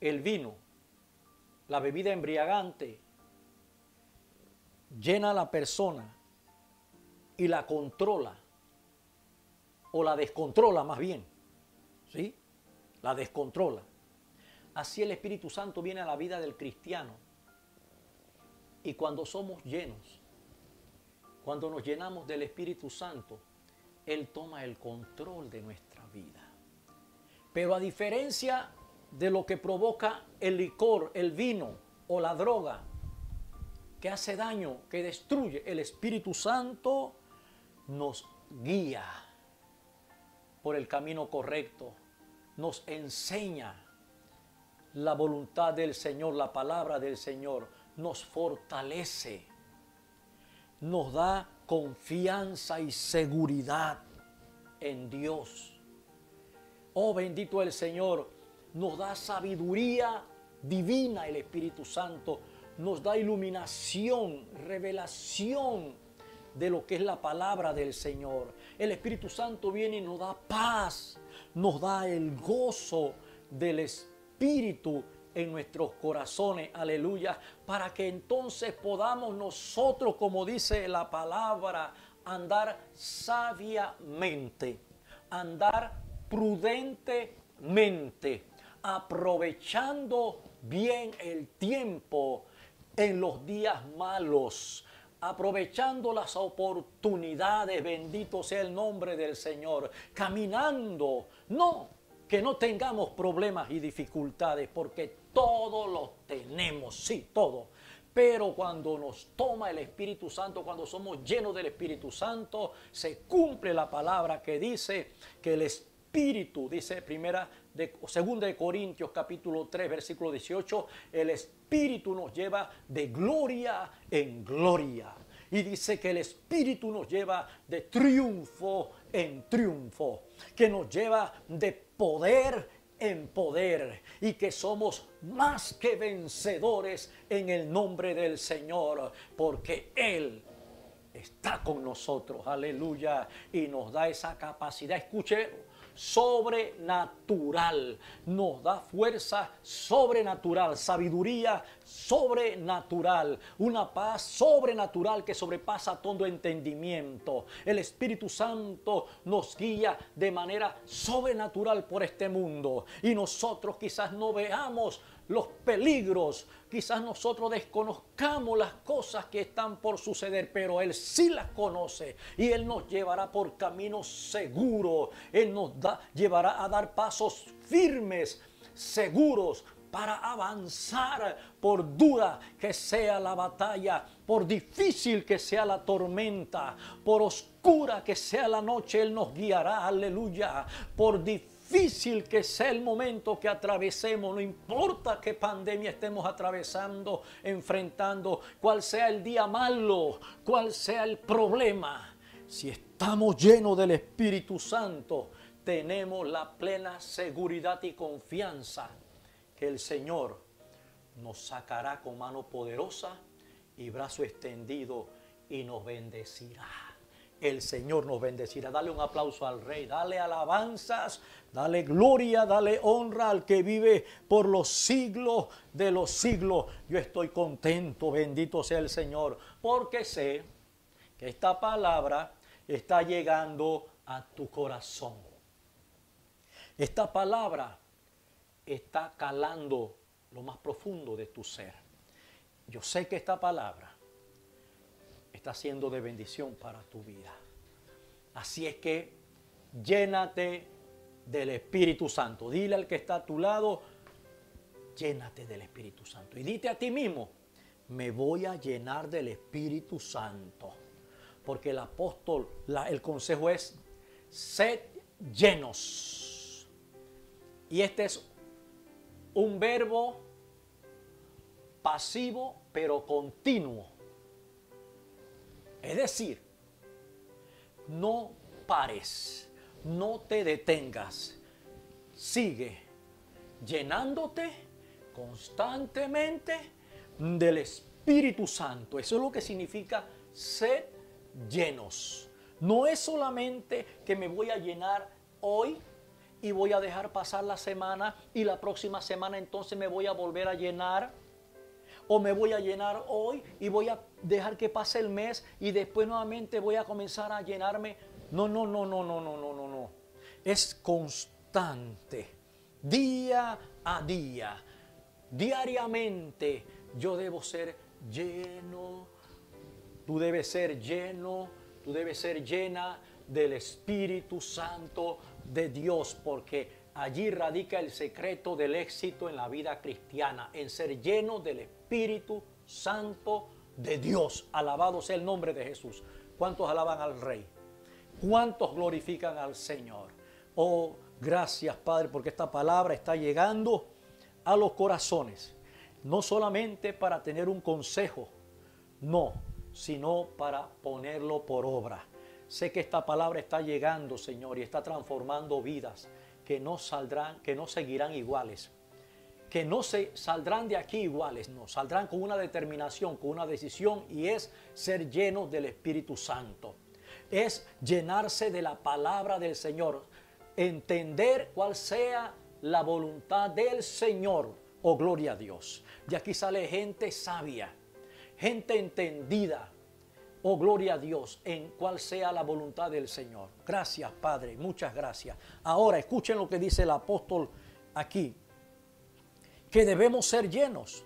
el vino, la bebida embriagante, llena a la persona y la controla, o la descontrola más bien, ¿sí? La descontrola. Así el Espíritu Santo viene a la vida del cristiano. Y cuando somos llenos, cuando nos llenamos del Espíritu Santo, Él toma el control de nuestra vida. Pero a diferencia de lo que provoca el licor, el vino o la droga, que hace daño, que destruye, el Espíritu Santo nos guía por el camino correcto, nos enseña la voluntad del Señor, la palabra del Señor, nos fortalece, nos da confianza y seguridad en Dios. Oh, bendito el Señor, nos da sabiduría divina el Espíritu Santo, nos da iluminación, revelación de lo que es la palabra del Señor. El Espíritu Santo viene y nos da paz, nos da el gozo del Espíritu en nuestros corazones, aleluya, para que entonces podamos nosotros, como dice la palabra, andar sabiamente, andar prudentemente, aprovechando bien el tiempo en los días malos, aprovechando las oportunidades, bendito sea el nombre del Señor, caminando, no que no tengamos problemas y dificultades, porque todos los tenemos, sí, todo. Pero cuando nos toma el Espíritu Santo, cuando somos llenos del Espíritu Santo, se cumple la palabra que dice que el Espíritu, dice segunda de Corintios capítulo 3, versículo 18, el Espíritu nos lleva de gloria en gloria. Y dice que el Espíritu nos lleva de triunfo en triunfo, que nos lleva de poder en poder y que somos más que vencedores en el nombre del Señor, porque Él está con nosotros, aleluya, y nos da esa capacidad, escuche, sobrenatural, nos da fuerza sobrenatural, sabiduría sobrenatural, una paz sobrenatural que sobrepasa todo entendimiento. El Espíritu Santo nos guía de manera sobrenatural por este mundo y nosotros quizás no veamos los peligros, quizás nosotros desconozcamos las cosas que están por suceder, pero Él sí las conoce y Él nos llevará por caminos seguros. Él nos llevará a dar pasos firmes, seguros, para avanzar, por dura que sea la batalla, por difícil que sea la tormenta, por oscura que sea la noche, Él nos guiará, aleluya, por difícil que sea el momento que atravesemos, no importa qué pandemia estemos atravesando, enfrentando, cuál sea el día malo, cuál sea el problema, si estamos llenos del Espíritu Santo, tenemos la plena seguridad y confianza que el Señor nos sacará con mano poderosa y brazo extendido y nos bendecirá. El Señor nos bendecirá. Dale un aplauso al Rey, dale alabanzas, dale gloria, dale honra al que vive por los siglos de los siglos. Yo estoy contento, bendito sea el Señor, porque sé que esta palabra está llegando a tu corazón. Esta palabra está calando lo más profundo de tu ser. Yo sé que esta palabra está siendo de bendición para tu vida. Así es que llénate del Espíritu Santo. Dile al que está a tu lado, llénate del Espíritu Santo. Y dite a ti mismo, me voy a llenar del Espíritu Santo. Porque el apóstol, el consejo es, sed llenos. Y este es un verbo pasivo, pero continuo. Es decir, no pares, no te detengas. Sigue llenándote constantemente del Espíritu Santo. Eso es lo que significa ser llenos. No es solamente que me voy a llenar hoy y voy a dejar pasar la semana y la próxima semana entonces me voy a volver a llenar, o me voy a llenar hoy y voy a dejar que pase el mes y después nuevamente voy a comenzar a llenarme. No. Es constante, día a día, diariamente. Yo debo ser lleno, tú debes ser lleno, tú debes ser llena del Espíritu Santo de Dios, porque allí radica el secreto del éxito en la vida cristiana, en ser lleno del Espíritu Santo de Dios. Alabado sea el nombre de Jesús. ¿Cuántos alaban al Rey? ¿Cuántos glorifican al Señor? Oh, gracias, Padre, porque esta palabra está llegando a los corazones. No solamente para tener un consejo, no, sino para ponerlo por obra. Sé que esta palabra está llegando, Señor, y está transformando vidas que no saldrán, que no seguirán iguales, que no se saldrán de aquí iguales, no, saldrán con una determinación, con una decisión, y es ser llenos del Espíritu Santo. Es llenarse de la palabra del Señor, entender cuál sea la voluntad del Señor. Oh, gloria a Dios. De aquí sale gente sabia, gente entendida. Oh, gloria a Dios, en cuál sea la voluntad del Señor. Gracias, Padre, muchas gracias. Ahora escuchen lo que dice el apóstol aquí, que debemos ser llenos.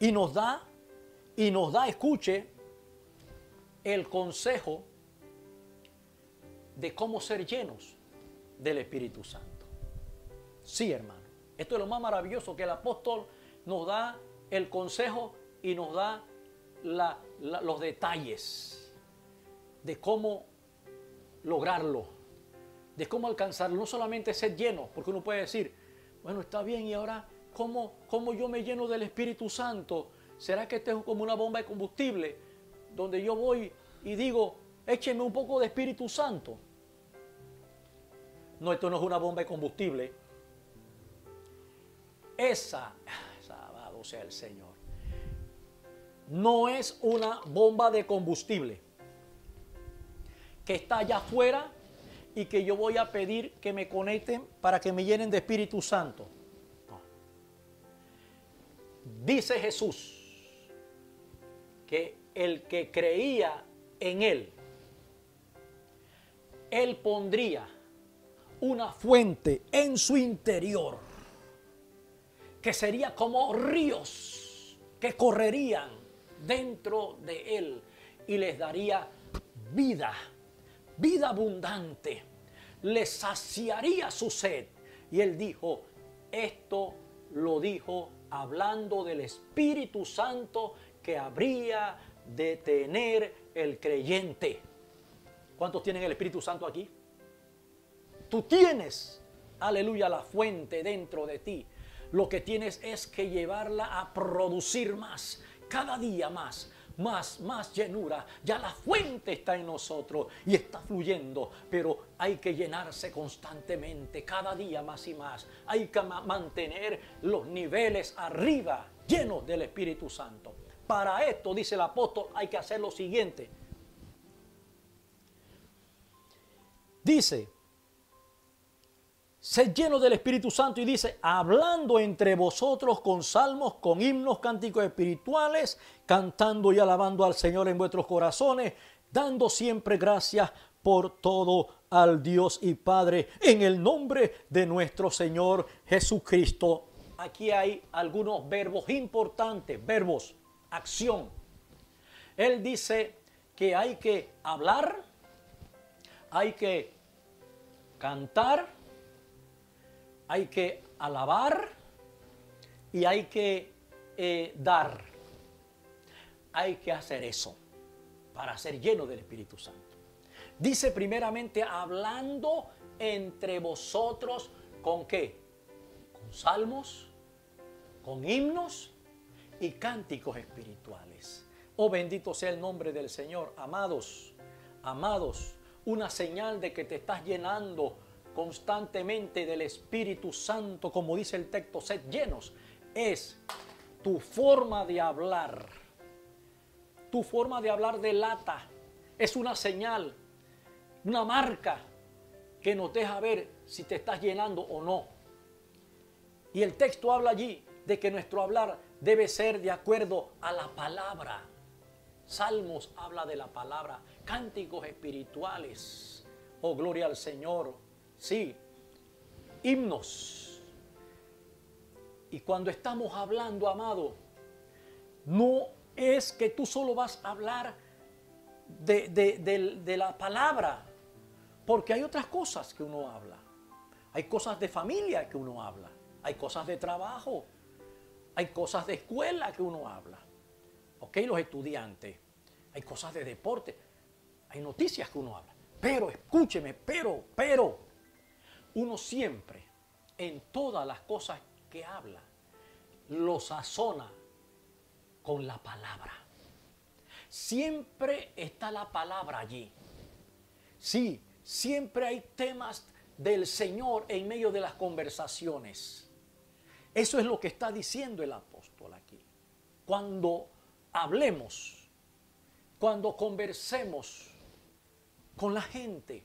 Y nos da, escuche, el consejo de cómo ser llenos del Espíritu Santo. Sí, hermano, esto es lo más maravilloso, que el apóstol nos da el consejo y nos da los detalles de cómo lograrlo, de cómo alcanzarlo. No solamente ser lleno, porque uno puede decir, bueno, está bien, y ahora, ¿cómo yo me lleno del Espíritu Santo? ¿Será que esto es como una bomba de combustible, donde yo voy y digo, écheme un poco de Espíritu Santo? No, esto no es una bomba de combustible. Alabado sea el Señor. No es una bomba de combustible que está allá afuera y que yo voy a pedir que me conecten para que me llenen de Espíritu Santo. No. Dice Jesús que el que creía en Él pondría una fuente en su interior que sería como ríos que correrían dentro de Él y les daría vida abundante, les saciaría su sed. Y Él dijo, esto lo dijo hablando del Espíritu Santo que habría de tener el creyente. ¿Cuántos tienen el Espíritu Santo aquí? Tú tienes, aleluya, la fuente dentro de ti. Lo que tienes es que llevarla a producir más, cada día más llenura. Ya la fuente está en nosotros y está fluyendo, pero hay que llenarse constantemente, cada día más y más. Hay que mantener los niveles arriba, llenos del Espíritu Santo. Para esto, dice el apóstol, hay que hacer lo siguiente. Dice, sed llenos del Espíritu Santo, y dice, hablando entre vosotros con salmos, con himnos, cánticos espirituales, cantando y alabando al Señor en vuestros corazones, dando siempre gracias por todo al Dios y Padre, en el nombre de nuestro Señor Jesucristo. Aquí hay algunos verbos importantes, verbos, acción. Él dice que hay que hablar, hay que cantar, hay que alabar y hay que dar. Hay que hacer eso para ser lleno del Espíritu Santo. Dice primeramente hablando entre vosotros ¿con qué? Con salmos, con himnos y cánticos espirituales. Oh, bendito sea el nombre del Señor. Amados, amados, una señal de que te estás llenando constantemente del Espíritu Santo, como dice el texto, sed llenos, es tu forma de hablar. Tu forma de hablar delata, es una señal, una marca que nos deja ver si te estás llenando o no. Y el texto habla allí de que nuestro hablar debe ser de acuerdo a la palabra. Salmos habla de la palabra, cánticos espirituales. Oh, gloria al Señor. Sí, himnos. Y cuando estamos hablando, amado, no es que tú solo vas a hablar de la palabra, porque hay otras cosas que uno habla. Hay cosas de familia que uno habla. Hay cosas de trabajo. Hay cosas de escuela que uno habla. Ok, los estudiantes. Hay cosas de deporte. Hay noticias que uno habla. Pero, escúcheme, pero, uno siempre, en todas las cosas que habla, lo sazona con la palabra. Siempre está la palabra allí. Sí, siempre hay temas del Señor en medio de las conversaciones. Eso es lo que está diciendo el apóstol aquí. Cuando hablemos, cuando conversemos con la gente,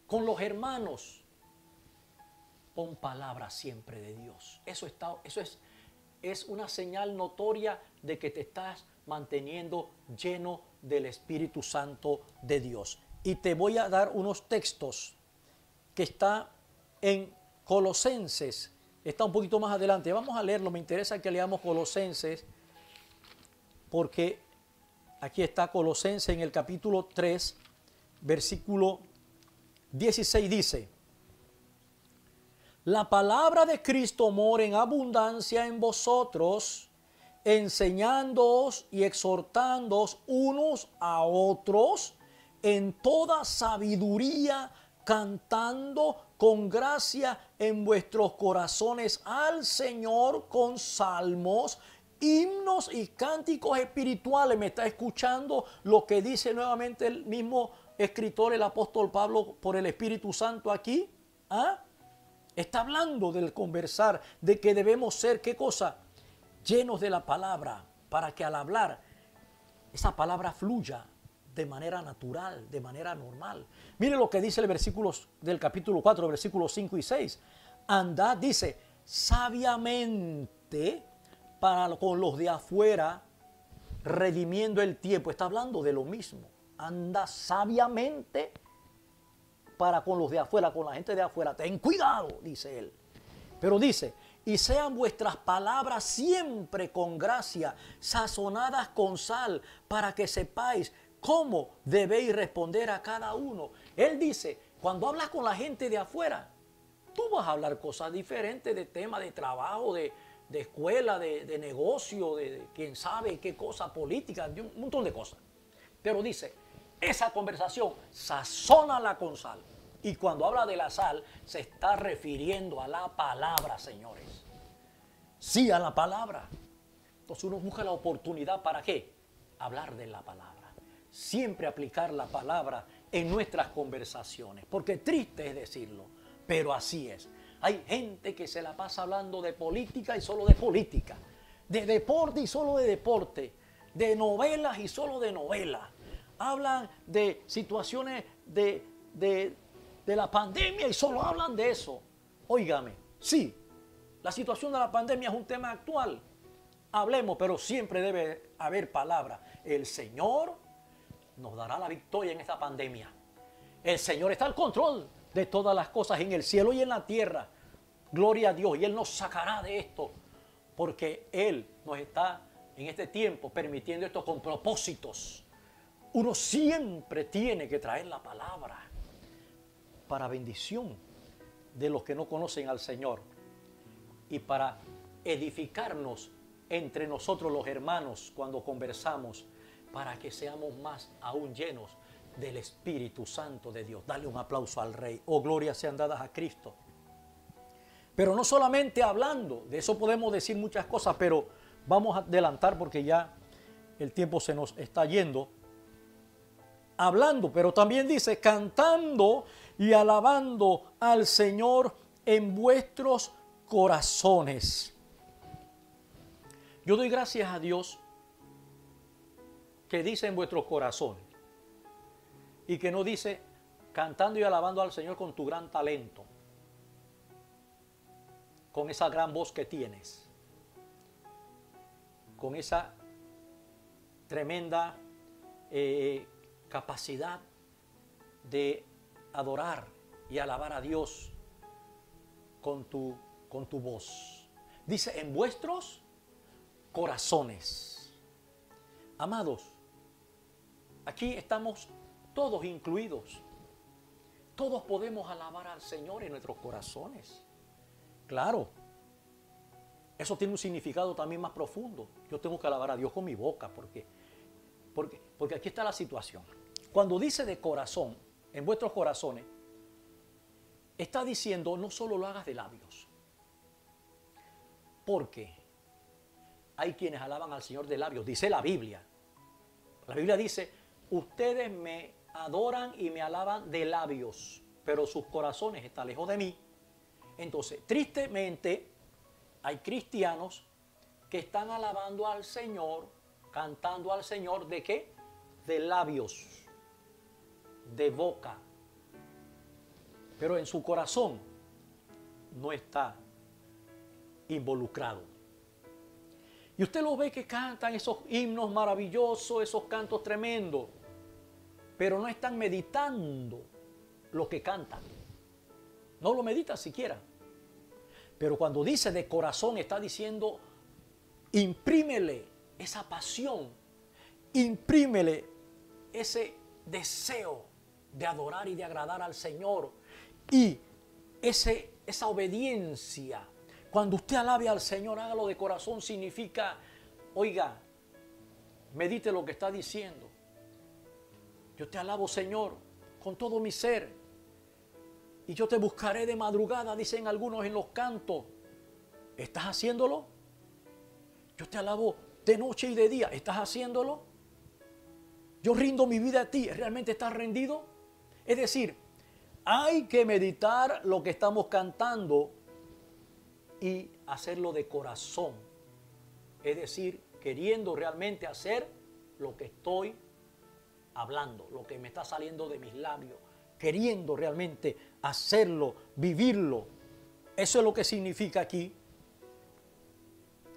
con los hermanos, pon palabra siempre de Dios. Eso es una señal notoria de que te estás manteniendo lleno del Espíritu Santo de Dios. Y te voy a dar unos textos que está en Colosenses. Está un poquito más adelante. Vamos a leerlo. Me interesa que leamos Colosenses, porque aquí está Colosenses en el capítulo 3, versículo 16 dice: la palabra de Cristo mora en abundancia en vosotros, enseñándoos y exhortándoos unos a otros en toda sabiduría, cantando con gracia en vuestros corazones al Señor con salmos, himnos y cánticos espirituales. ¿Me está escuchando lo que dice nuevamente el mismo escritor, el apóstol Pablo, por el Espíritu Santo aquí? ¿Ah? Está hablando del conversar, de que debemos ser, ¿qué cosa? Llenos de la palabra, para que al hablar, esa palabra fluya de manera natural, de manera normal. Mire lo que dice el versículo del capítulo 4, versículos 5 y 6. Andad, dice, sabiamente para con los de afuera, redimiendo el tiempo. Está hablando de lo mismo. Anda sabiamente para con los de afuera, con la gente de afuera. Ten cuidado, dice él. Pero dice, y sean vuestras palabras siempre con gracia, sazonadas con sal, para que sepáis cómo debéis responder a cada uno. Él dice, cuando hablas con la gente de afuera, tú vas a hablar cosas diferentes, de tema de trabajo, de escuela, de negocio, de quién sabe qué cosa, política, de un montón de cosas. Pero dice, esa conversación sazónala con sal. Y cuando habla de la sal, se está refiriendo a la palabra, señores. Sí, a la palabra. Entonces uno busca la oportunidad, ¿para qué? Hablar de la palabra. Siempre aplicar la palabra en nuestras conversaciones. Porque triste es decirlo, pero así es. Hay gente que se la pasa hablando de política y solo de política. De deporte y solo de deporte. De novelas y solo de novelas. Hablan de situaciones de la pandemia y solo hablan de eso. Óigame, sí, la situación de la pandemia es un tema actual. Hablemos, pero siempre debe haber palabra. El Señor nos dará la victoria en esta pandemia. El Señor está al control de todas las cosas en el cielo y en la tierra. Gloria a Dios. Y Él nos sacará de esto, porque Él nos está en este tiempo, permitiendo esto con propósitos. Uno siempre tiene que traer la palabra para bendición de los que no conocen al Señor y para edificarnos entre nosotros los hermanos cuando conversamos, para que seamos más aún llenos del Espíritu Santo de Dios. Dale un aplauso al Rey. Oh, gloria sean dadas a Cristo. Pero no solamente hablando, de eso podemos decir muchas cosas, pero vamos a adelantar porque ya el tiempo se nos está yendo. Hablando, pero también dice cantando y alabando al Señor en vuestros corazones. Yo doy gracias a Dios que dice en vuestros corazones y que no dice cantando y alabando al Señor con tu gran talento, con esa gran voz que tienes, con esa tremenda capacidad de adorar y alabar a Dios con tu voz. Dice en vuestros corazones. Amados, aquí estamos todos incluidos. Todos podemos alabar al Señor en nuestros corazones. Claro, eso tiene un significado también más profundo. Yo tengo que alabar a Dios con mi boca, porque aquí está la situación. Cuando dice de corazón, en vuestros corazones, está diciendo no solo lo hagas de labios, porque hay quienes alaban al Señor de labios, dice la Biblia. La Biblia dice, ustedes me adoran y me alaban de labios, pero sus corazones están lejos de mí. Entonces, tristemente, hay cristianos que están alabando al Señor, cantando al Señor, ¿de qué? De labios, de boca. Pero en su corazón no está involucrado. Y usted lo ve que cantan esos himnos maravillosos, esos cantos tremendos, pero no están meditando lo que cantan. No lo meditan siquiera. Pero cuando dice de corazón, está diciendo, imprímele esa pasión, imprímele ese deseo de adorar y de agradar al Señor. Y esa obediencia, cuando usted alabe al Señor, hágalo de corazón, significa, oiga, medite lo que está diciendo. Yo te alabo, Señor, con todo mi ser. Y yo te buscaré de madrugada, dicen algunos en los cantos. ¿Estás haciéndolo? Yo te alabo de noche y de día. ¿Estás haciéndolo? Yo rindo mi vida a ti. ¿Realmente estás rendido? Es decir, hay que meditar lo que estamos cantando y hacerlo de corazón. Es decir, queriendo realmente hacer lo que estoy hablando, lo que me está saliendo de mis labios. Queriendo realmente hacerlo, vivirlo. Eso es lo que significa aquí.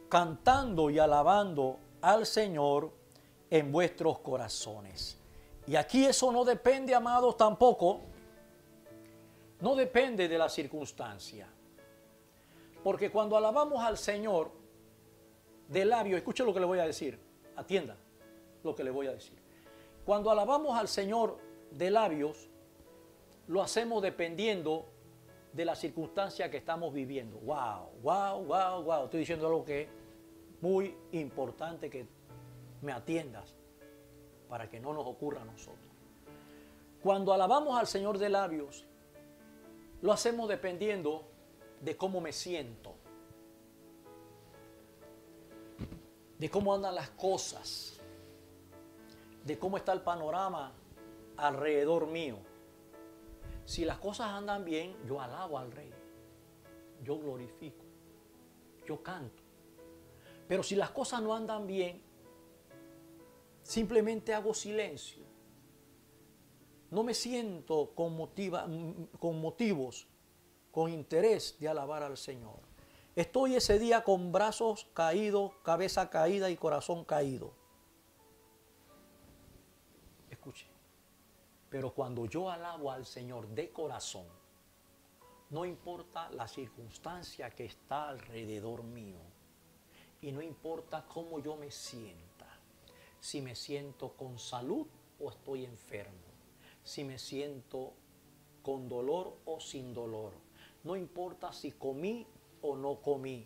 Cantando y alabando al Señor en vuestros corazones. Y aquí eso no depende, amados, tampoco. No depende de la circunstancia. Porque cuando alabamos al Señor de labios, escuche lo que le voy a decir. Atienda lo que le voy a decir. Cuando alabamos al Señor de labios, lo hacemos dependiendo de la circunstancia que estamos viviendo. Wow. Estoy diciendo algo que es muy importante que me atiendas para que no nos ocurra a nosotros. Cuando alabamos al Señor de labios, lo hacemos dependiendo de cómo me siento, de cómo andan las cosas, de cómo está el panorama alrededor mío. Si las cosas andan bien, yo alabo al Rey, yo glorifico, yo canto. Pero si las cosas no andan bien, simplemente hago silencio. No me siento con motivos, con interés de alabar al Señor. Estoy ese día con brazos caídos, cabeza caída y corazón caído. Escuche. Pero cuando yo alabo al Señor de corazón, no importa la circunstancia que está alrededor mío, y no importa cómo yo me sienta, si me siento con salud o estoy enfermo, si me siento con dolor o sin dolor, no importa si comí o no comí,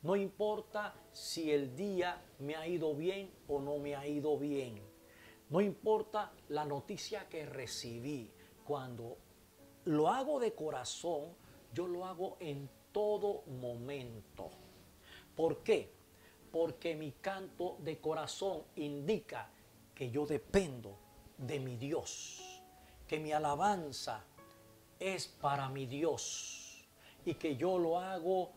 no importa si el día me ha ido bien o no me ha ido bien, no importa la noticia que recibí, cuando lo hago de corazón, yo lo hago en todo momento. ¿Por qué? Porque mi canto de corazón indica que yo dependo de mi Dios, que mi alabanza es para mi Dios y que yo lo hago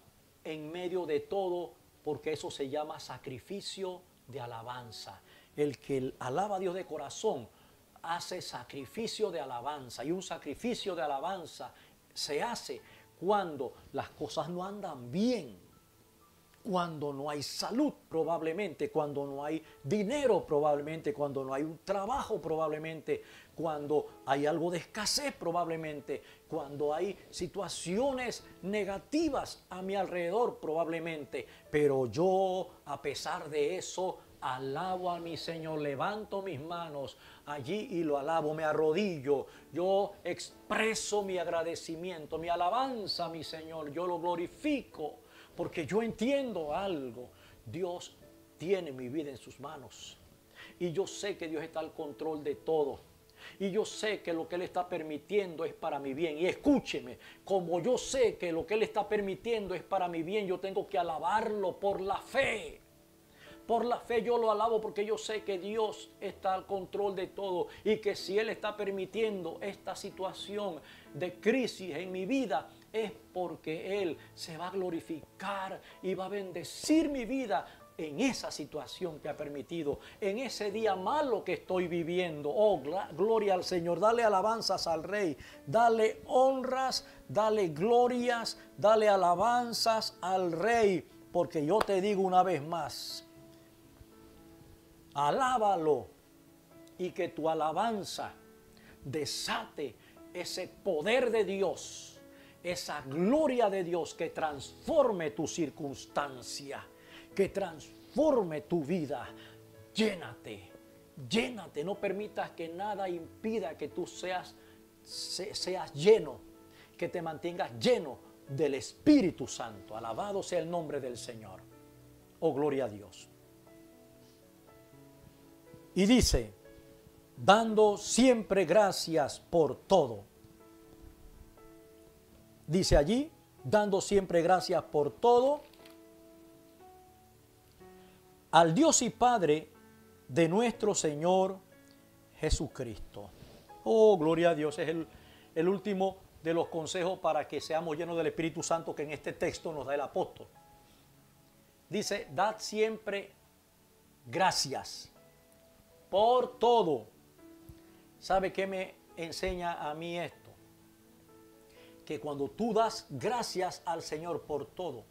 en medio de todo, porque eso se llama sacrificio de alabanza. El que alaba a Dios de corazón hace sacrificio de alabanza, y un sacrificio de alabanza se hace cuando las cosas no andan bien, cuando no hay salud probablemente, cuando no hay dinero probablemente, cuando no hay un trabajo probablemente, cuando hay algo de escasez probablemente, cuando hay situaciones negativas a mi alrededor probablemente. Pero yo, a pesar de eso, alabo a mi Señor, levanto mis manos allí y lo alabo, me arrodillo, yo expreso mi agradecimiento, mi alabanza a mi Señor, yo lo glorifico, porque yo entiendo algo. Dios tiene mi vida en sus manos y yo sé que Dios está al control de todo. Y yo sé que lo que Él está permitiendo es para mi bien. Y escúcheme, como yo sé que lo que Él está permitiendo es para mi bien, yo tengo que alabarlo por la fe. Por la fe yo lo alabo, porque yo sé que Dios está al control de todo y que si Él está permitiendo esta situación de crisis en mi vida, es porque Él se va a glorificar y va a bendecir mi vida en esa situación que ha permitido, en ese día malo que estoy viviendo. Oh, gloria al Señor. Dale alabanzas al Rey, dale honras, dale glorias, dale alabanzas al Rey, porque yo te digo una vez más, alábalo y que tu alabanza desate ese poder de Dios, esa gloria de Dios que transforme tu circunstancia, que transforme tu vida. Llénate, llénate, no permitas que nada impida que tú seas lleno, que te mantengas lleno del Espíritu Santo. Alabado sea el nombre del Señor. Oh, gloria a Dios. Y dice, dando siempre gracias por todo. Dice allí, dando siempre gracias por todo al Dios y Padre de nuestro Señor Jesucristo. Oh, gloria a Dios. Es el último de los consejos para que seamos llenos del Espíritu Santo que en este texto nos da el apóstol. Dice, dad siempre gracias por todo. ¿Sabe qué me enseña a mí esto? Que cuando tú das gracias al Señor por todo,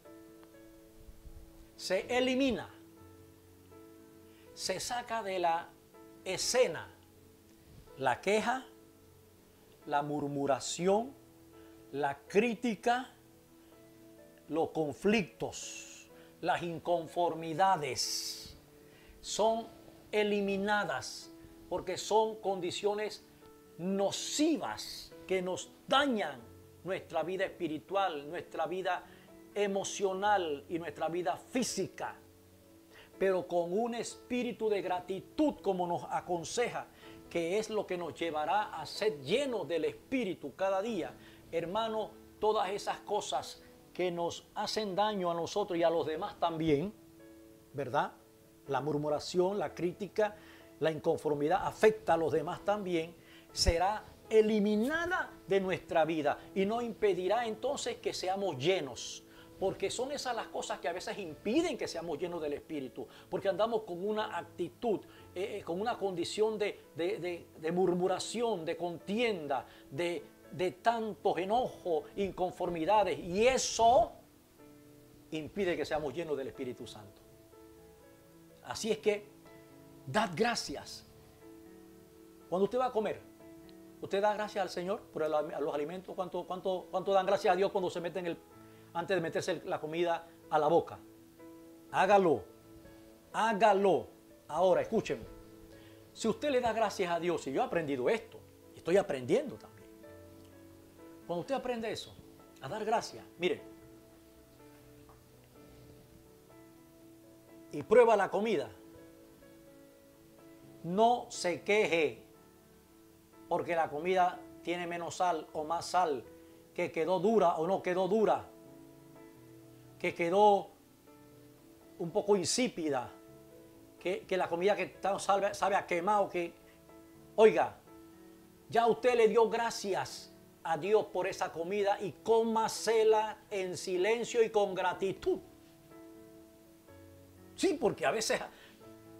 se elimina, se saca de la escena la queja, la murmuración, la crítica, los conflictos, las inconformidades. Son eliminadas porque son condiciones nocivas que nos dañan nuestra vida espiritual, nuestra vida emocional y nuestra vida física. Pero con un espíritu de gratitud, como nos aconseja, que es lo que nos llevará a ser llenos del Espíritu cada día. Hermano, todas esas cosas que nos hacen daño a nosotros y a los demás también, ¿verdad? La murmuración, la crítica, la inconformidad afecta a los demás también, será eliminada de nuestra vida y no impedirá entonces que seamos llenos. Porque son esas las cosas que a veces impiden que seamos llenos del Espíritu. Porque andamos con una actitud, con una condición de murmuración, de contienda, de tantos enojos, inconformidades. Y eso impide que seamos llenos del Espíritu Santo. Así es que, dad gracias. Cuando usted va a comer, usted da gracias al Señor por los alimentos. ¿Cuánto dan gracias a Dios cuando se meten antes de meterse la comida a la boca? Hágalo. Hágalo. Ahora, escúcheme. Si usted le da gracias a Dios, y yo he aprendido esto, estoy aprendiendo también. Cuando usted aprende eso, a dar gracias, mire, y prueba la comida, no se queje porque la comida tiene menos sal o más sal, que quedó dura o no quedó dura, que quedó un poco insípida, que la comida que está sabe a quemado, que, oiga, ya usted le dio gracias a Dios por esa comida y cómasela en silencio y con gratitud. Sí, porque a veces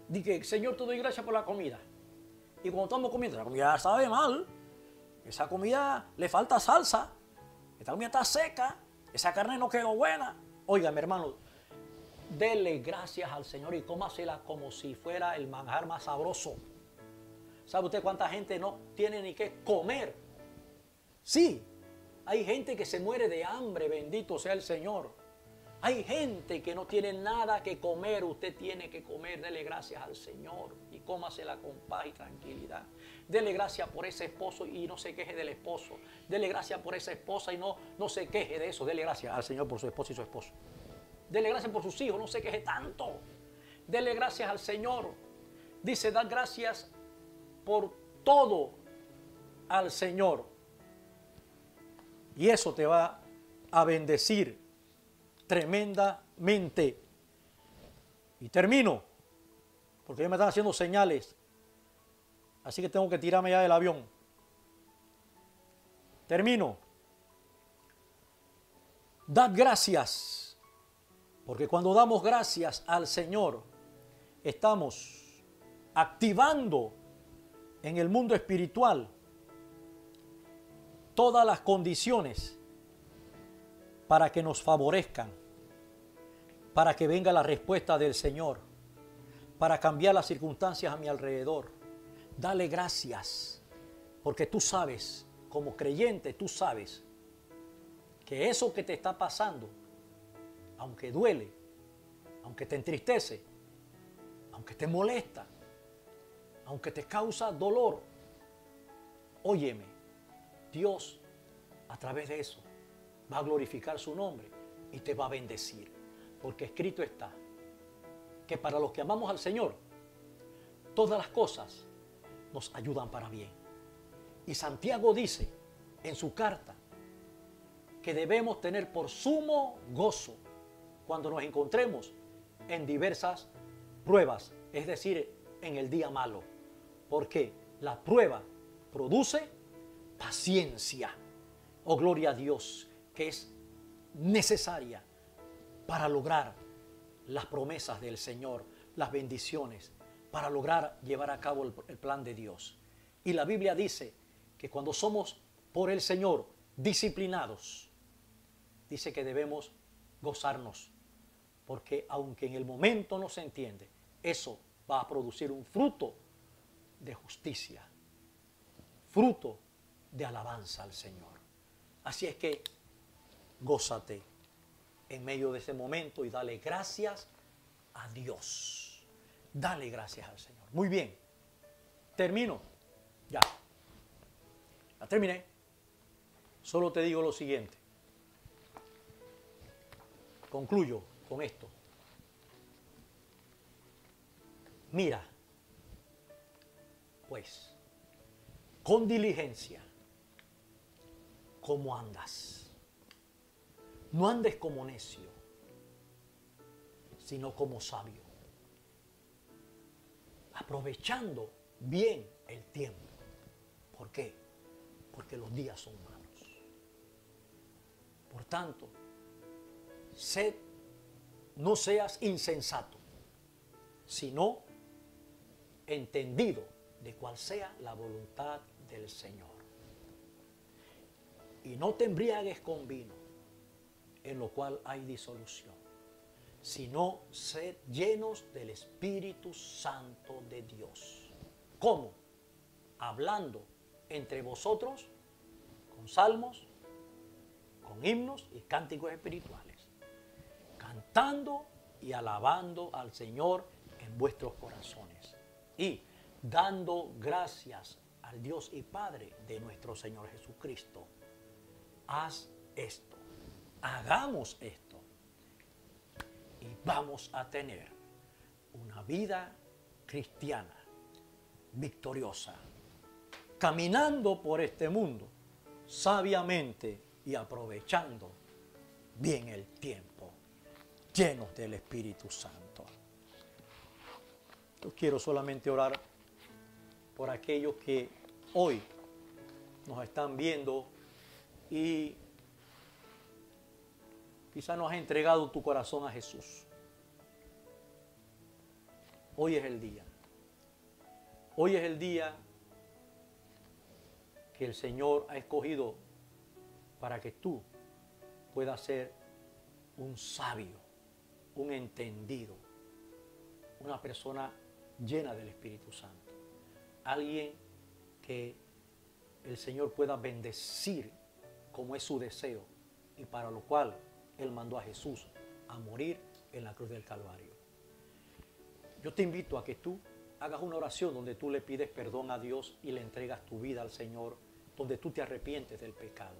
dije, Señor, te doy gracias por la comida. Y cuando estamos comiendo, la comida sabe mal, esa comida le falta salsa, esta comida está seca, esa carne no quedó buena. Oiga, mi hermano, dele gracias al Señor y cómasela como si fuera el manjar más sabroso. ¿Sabe usted cuánta gente no tiene ni qué comer? Sí, hay gente que se muere de hambre, bendito sea el Señor. Hay gente que no tiene nada que comer, usted tiene que comer, dele gracias al Señor y cómasela con paz y tranquilidad. Dele gracias por ese esposo y no se queje del esposo. Dele gracias por esa esposa y no se queje de eso. Dele gracias al Señor por su esposo y su esposo. Dele gracias por sus hijos, no se queje tanto. Dele gracias al Señor. Dice, da gracias por todo al Señor. Y eso te va a bendecir tremendamente. Y termino, porque ya me están haciendo señales, así que tengo que tirarme ya del avión. Termino. Dad gracias, porque cuando damos gracias al Señor, estamos activando en el mundo espiritual todas las condiciones para que nos favorezcan, para que venga la respuesta del Señor, para cambiar las circunstancias a mi alrededor. Dale gracias, porque tú sabes, como creyente, tú sabes que eso que te está pasando, aunque duele, aunque te entristece, aunque te molesta, aunque te causa dolor, óyeme, Dios a través de eso va a glorificar su nombre y te va a bendecir. Porque escrito está que para los que amamos al Señor, todas las cosas nos ayudan para bien. Y Santiago dice en su carta que debemos tener por sumo gozo cuando nos encontremos en diversas pruebas, es decir, en el día malo. Porque la prueba produce paciencia. Oh, gloria a Dios, que es necesaria para lograr las promesas del Señor, las bendiciones, para lograr llevar a cabo el plan de Dios. Y la Biblia dice que cuando somos por el Señor disciplinados, dice que debemos gozarnos, porque aunque en el momento no se entiende, eso va a producir un fruto de justicia, fruto de alabanza al Señor. Así es que gózate en medio de ese momento y dale gracias a Dios. Dale gracias al Señor. Muy bien. Termino. Ya. Ya terminé. Solo te digo lo siguiente. Concluyo con esto. Mira, pues, con diligencia, cómo andas. No andes como necio, sino como sabio, aprovechando bien el tiempo. ¿Por qué? Porque los días son malos. Por tanto, no seas insensato, sino entendido de cuál sea la voluntad del Señor. Y no te embriagues con vino, en lo cual hay disolución, sino sed llenos del Espíritu Santo de Dios. ¿Cómo? Hablando entre vosotros con salmos, con himnos y cánticos espirituales, cantando y alabando al Señor en vuestros corazones. Y dando gracias al Dios y Padre de nuestro Señor Jesucristo. Haz esto, hagamos esto y vamos a tener una vida cristiana victoriosa, caminando por este mundo sabiamente y aprovechando bien el tiempo, llenos del Espíritu Santo. Yo quiero solamente orar por aquellos que hoy nos están viendo y quizás no has entregado tu corazón a Jesús. Hoy es el día. Hoy es el día que el Señor ha escogido para que tú puedas ser un sabio, un entendido, una persona llena del Espíritu Santo. Alguien que el Señor pueda bendecir como es su deseo y para lo cual Él mandó a Jesús a morir en la cruz del Calvario. Yo te invito a que tú hagas una oración donde tú le pides perdón a Dios y le entregas tu vida al Señor, donde tú te arrepientes del pecado.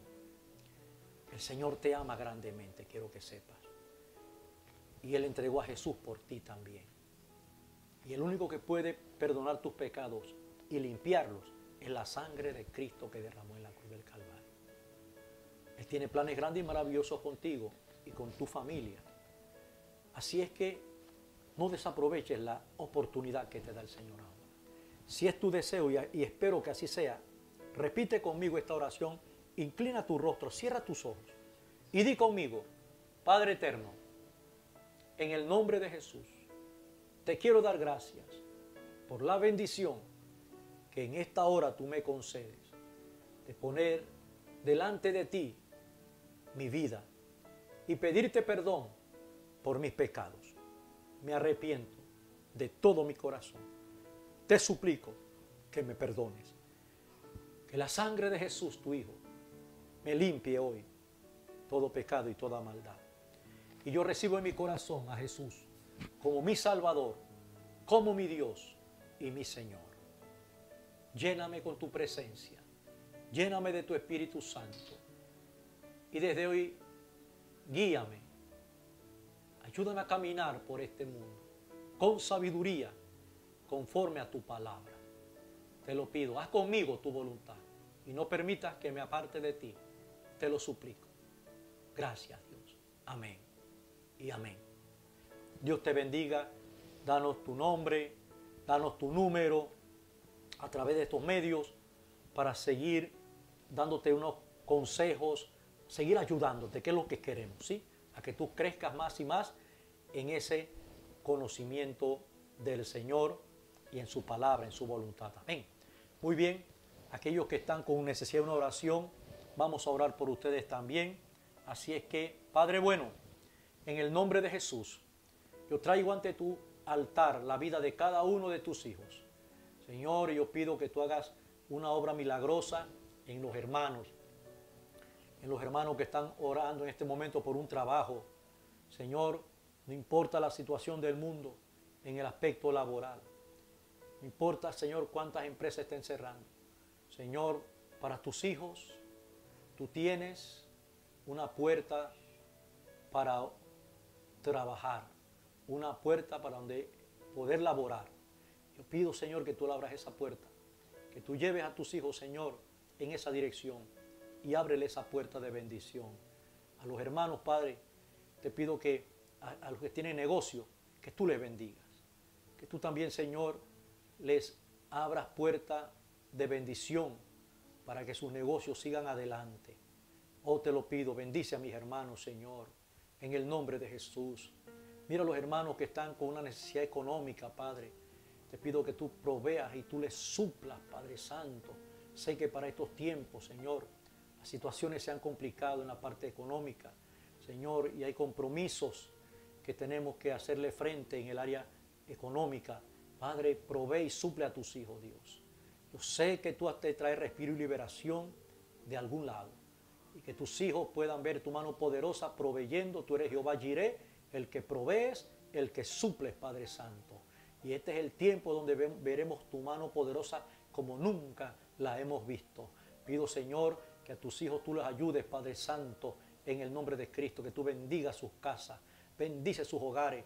El Señor te ama grandemente, quiero que sepas. Y Él entregó a Jesús por ti también. Y el único que puede perdonar tus pecados y limpiarlos es la sangre de Cristo que derramó en la cruz del Calvario. Él tiene planes grandes y maravillosos contigo y con tu familia. Así es que no desaproveches la oportunidad que te da el Señor ahora. Si es tu deseo y espero que así sea, repite conmigo esta oración, inclina tu rostro, cierra tus ojos y di conmigo: Padre eterno, en el nombre de Jesús, te quiero dar gracias por la bendición que en esta hora tú me concedes de poner delante de ti mi vida y pedirte perdón por mis pecados. Me arrepiento de todo mi corazón. Te suplico que me perdones. Que la sangre de Jesús, tu Hijo, me limpie hoy todo pecado y toda maldad. Y yo recibo en mi corazón a Jesús como mi Salvador, como mi Dios y mi Señor. Lléname con tu presencia. Lléname de tu Espíritu Santo. Y desde hoy, guíame. Ayúdame a caminar por este mundo con sabiduría, conforme a tu palabra. Te lo pido, haz conmigo tu voluntad y no permitas que me aparte de ti. Te lo suplico. Gracias, Dios. Amén y amén. Dios te bendiga. Danos tu nombre, danos tu número a través de estos medios para seguir dándote unos consejos, seguir ayudándote, que es lo que queremos, ¿sí? A que tú crezcas más y más en ese conocimiento del Señor y en su palabra, en su voluntad. Amén. Muy bien, aquellos que están con necesidad de una oración, vamos a orar por ustedes también. Así es que, Padre bueno, en el nombre de Jesús, yo traigo ante tu altar la vida de cada uno de tus hijos. Señor, yo pido que tú hagas una obra milagrosa en los hermanos que están orando en este momento por un trabajo. Señor, no importa la situación del mundo en el aspecto laboral. No importa, Señor, cuántas empresas estén cerrando. Señor, para tus hijos, tú tienes una puerta para trabajar, una puerta para donde poder laborar. Yo pido, Señor, que tú le abras esa puerta, que tú lleves a tus hijos, Señor, en esa dirección y ábrele esa puerta de bendición. A los hermanos, Padre, te pido que a los que tienen negocio, que tú les bendigas. Que tú también, Señor, les abras puerta de bendición para que sus negocios sigan adelante. Oh, te lo pido, bendice a mis hermanos, Señor, en el nombre de Jesús. Mira a los hermanos que están con una necesidad económica, Padre. Te pido que tú proveas y tú les suplas, Padre Santo. Sé que para estos tiempos, Señor, las situaciones se han complicado en la parte económica, Señor, y hay compromisos que tenemos que hacerle frente en el área económica. Padre, provee y suple a tus hijos, Dios. Yo sé que tú te traes respiro y liberación de algún lado y que tus hijos puedan ver tu mano poderosa proveyendo. Tú eres Jehová Jireh, el que provees el que suples, Padre Santo. Y este es el tiempo donde veremos tu mano poderosa como nunca la hemos visto. Pido, Señor, que a tus hijos tú les ayudes, Padre Santo, en el nombre de Cristo, que tú bendigas sus casas, bendice sus hogares,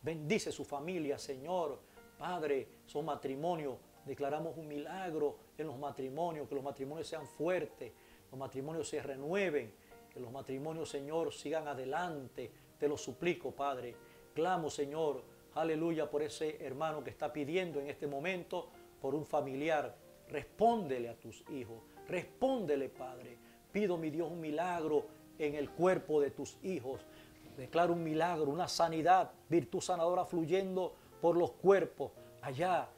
bendice su familia, Señor. Padre, son matrimonios, declaramos un milagro en los matrimonios, que los matrimonios sean fuertes, los matrimonios se renueven, que los matrimonios, Señor, sigan adelante. Te lo suplico, Padre. Clamo, Señor, aleluya, por ese hermano que está pidiendo en este momento, por un familiar. Respóndele a tus hijos, respóndele, Padre. Pido, mi Dios, un milagro en el cuerpo de tus hijos. Declaro un milagro, una sanidad, virtud sanadora fluyendo por los cuerpos allá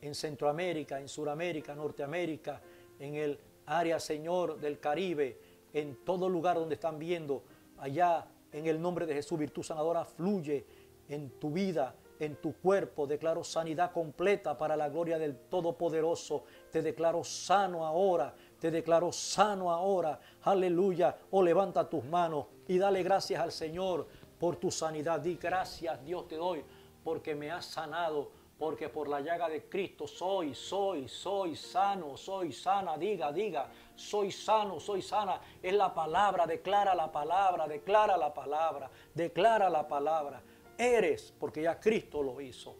en Centroamérica, en Suramérica, Norteamérica, en el área, Señor, del Caribe, en todo lugar donde están viendo, allá en el nombre de Jesús, virtud sanadora fluye en tu vida, en tu cuerpo. Declaro sanidad completa para la gloria del Todopoderoso. Te declaro sano ahora, te declaro sano ahora. Aleluya. Oh, levanta tus manos y dale gracias al Señor por tu sanidad. Di gracias, Dios, te doy porque me has sanado, porque por la llaga de Cristo soy sano, soy sana. Diga, soy sano, soy sana. Es la palabra, declara la palabra, declara la palabra, declara la palabra. Eres, porque ya Cristo lo hizo,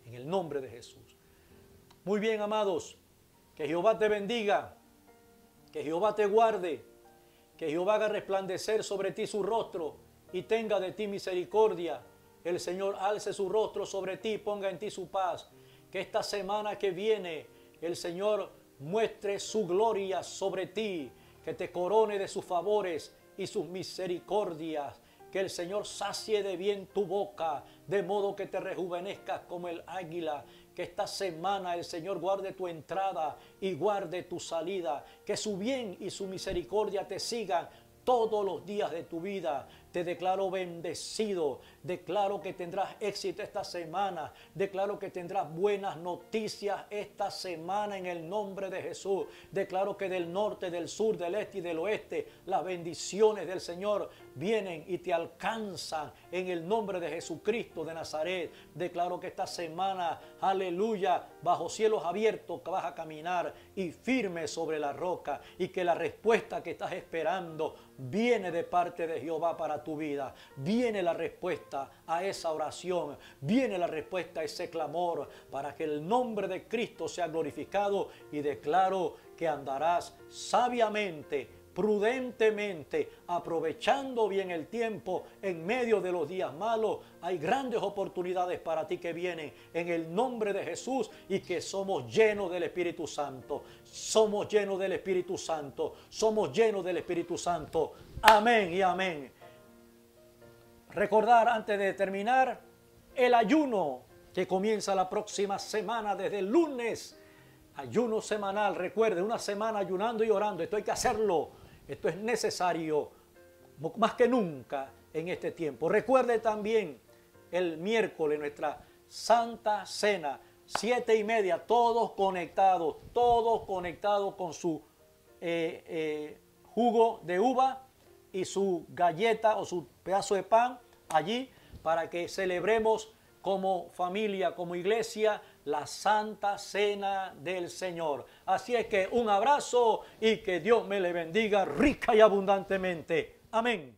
en el nombre de Jesús. Muy bien, amados, que Jehová te bendiga, que Jehová te guarde, que Jehová haga resplandecer sobre ti su rostro y tenga de ti misericordia. El Señor alce su rostro sobre ti, ponga en ti su paz. Que esta semana que viene el Señor muestre su gloria sobre ti, que te corone de sus favores y sus misericordias. Que el Señor sacie de bien tu boca, de modo que te rejuvenezcas como el águila. Que esta semana el Señor guarde tu entrada y guarde tu salida. Que su bien y su misericordia te sigan todos los días de tu vida. Te declaro bendecido, declaro que tendrás éxito esta semana, declaro que tendrás buenas noticias esta semana en el nombre de Jesús. Declaro que del norte, del sur, del este y del oeste, las bendiciones del Señor vienen y te alcanzan en el nombre de Jesucristo de Nazaret. Declaro que esta semana, aleluya, bajo cielos abiertos vas a caminar y firme sobre la roca, y que la respuesta que estás esperando viene de parte de Jehová para tu vida. Viene la respuesta a esa oración, viene la respuesta a ese clamor, para que el nombre de Cristo sea glorificado. Y declaro que andarás sabiamente, prudentemente, aprovechando bien el tiempo en medio de los días malos. Hay grandes oportunidades para ti que vienen en el nombre de Jesús, y que somos llenos del Espíritu Santo. Somos llenos del Espíritu Santo. Somos llenos del Espíritu Santo. Amén y amén. Recordar antes de terminar el ayuno que comienza la próxima semana desde el lunes. Ayuno semanal, recuerde, una semana ayunando y orando. Esto hay que hacerlo, esto es necesario más que nunca en este tiempo. Recuerde también el miércoles nuestra Santa Cena, 7:30, todos conectados con su jugo de uva y su galleta o su pedazo de pan allí, para que celebremos como familia, como iglesia, la Santa Cena del Señor. Así es que un abrazo y que Dios me le bendiga rica y abundantemente. Amén.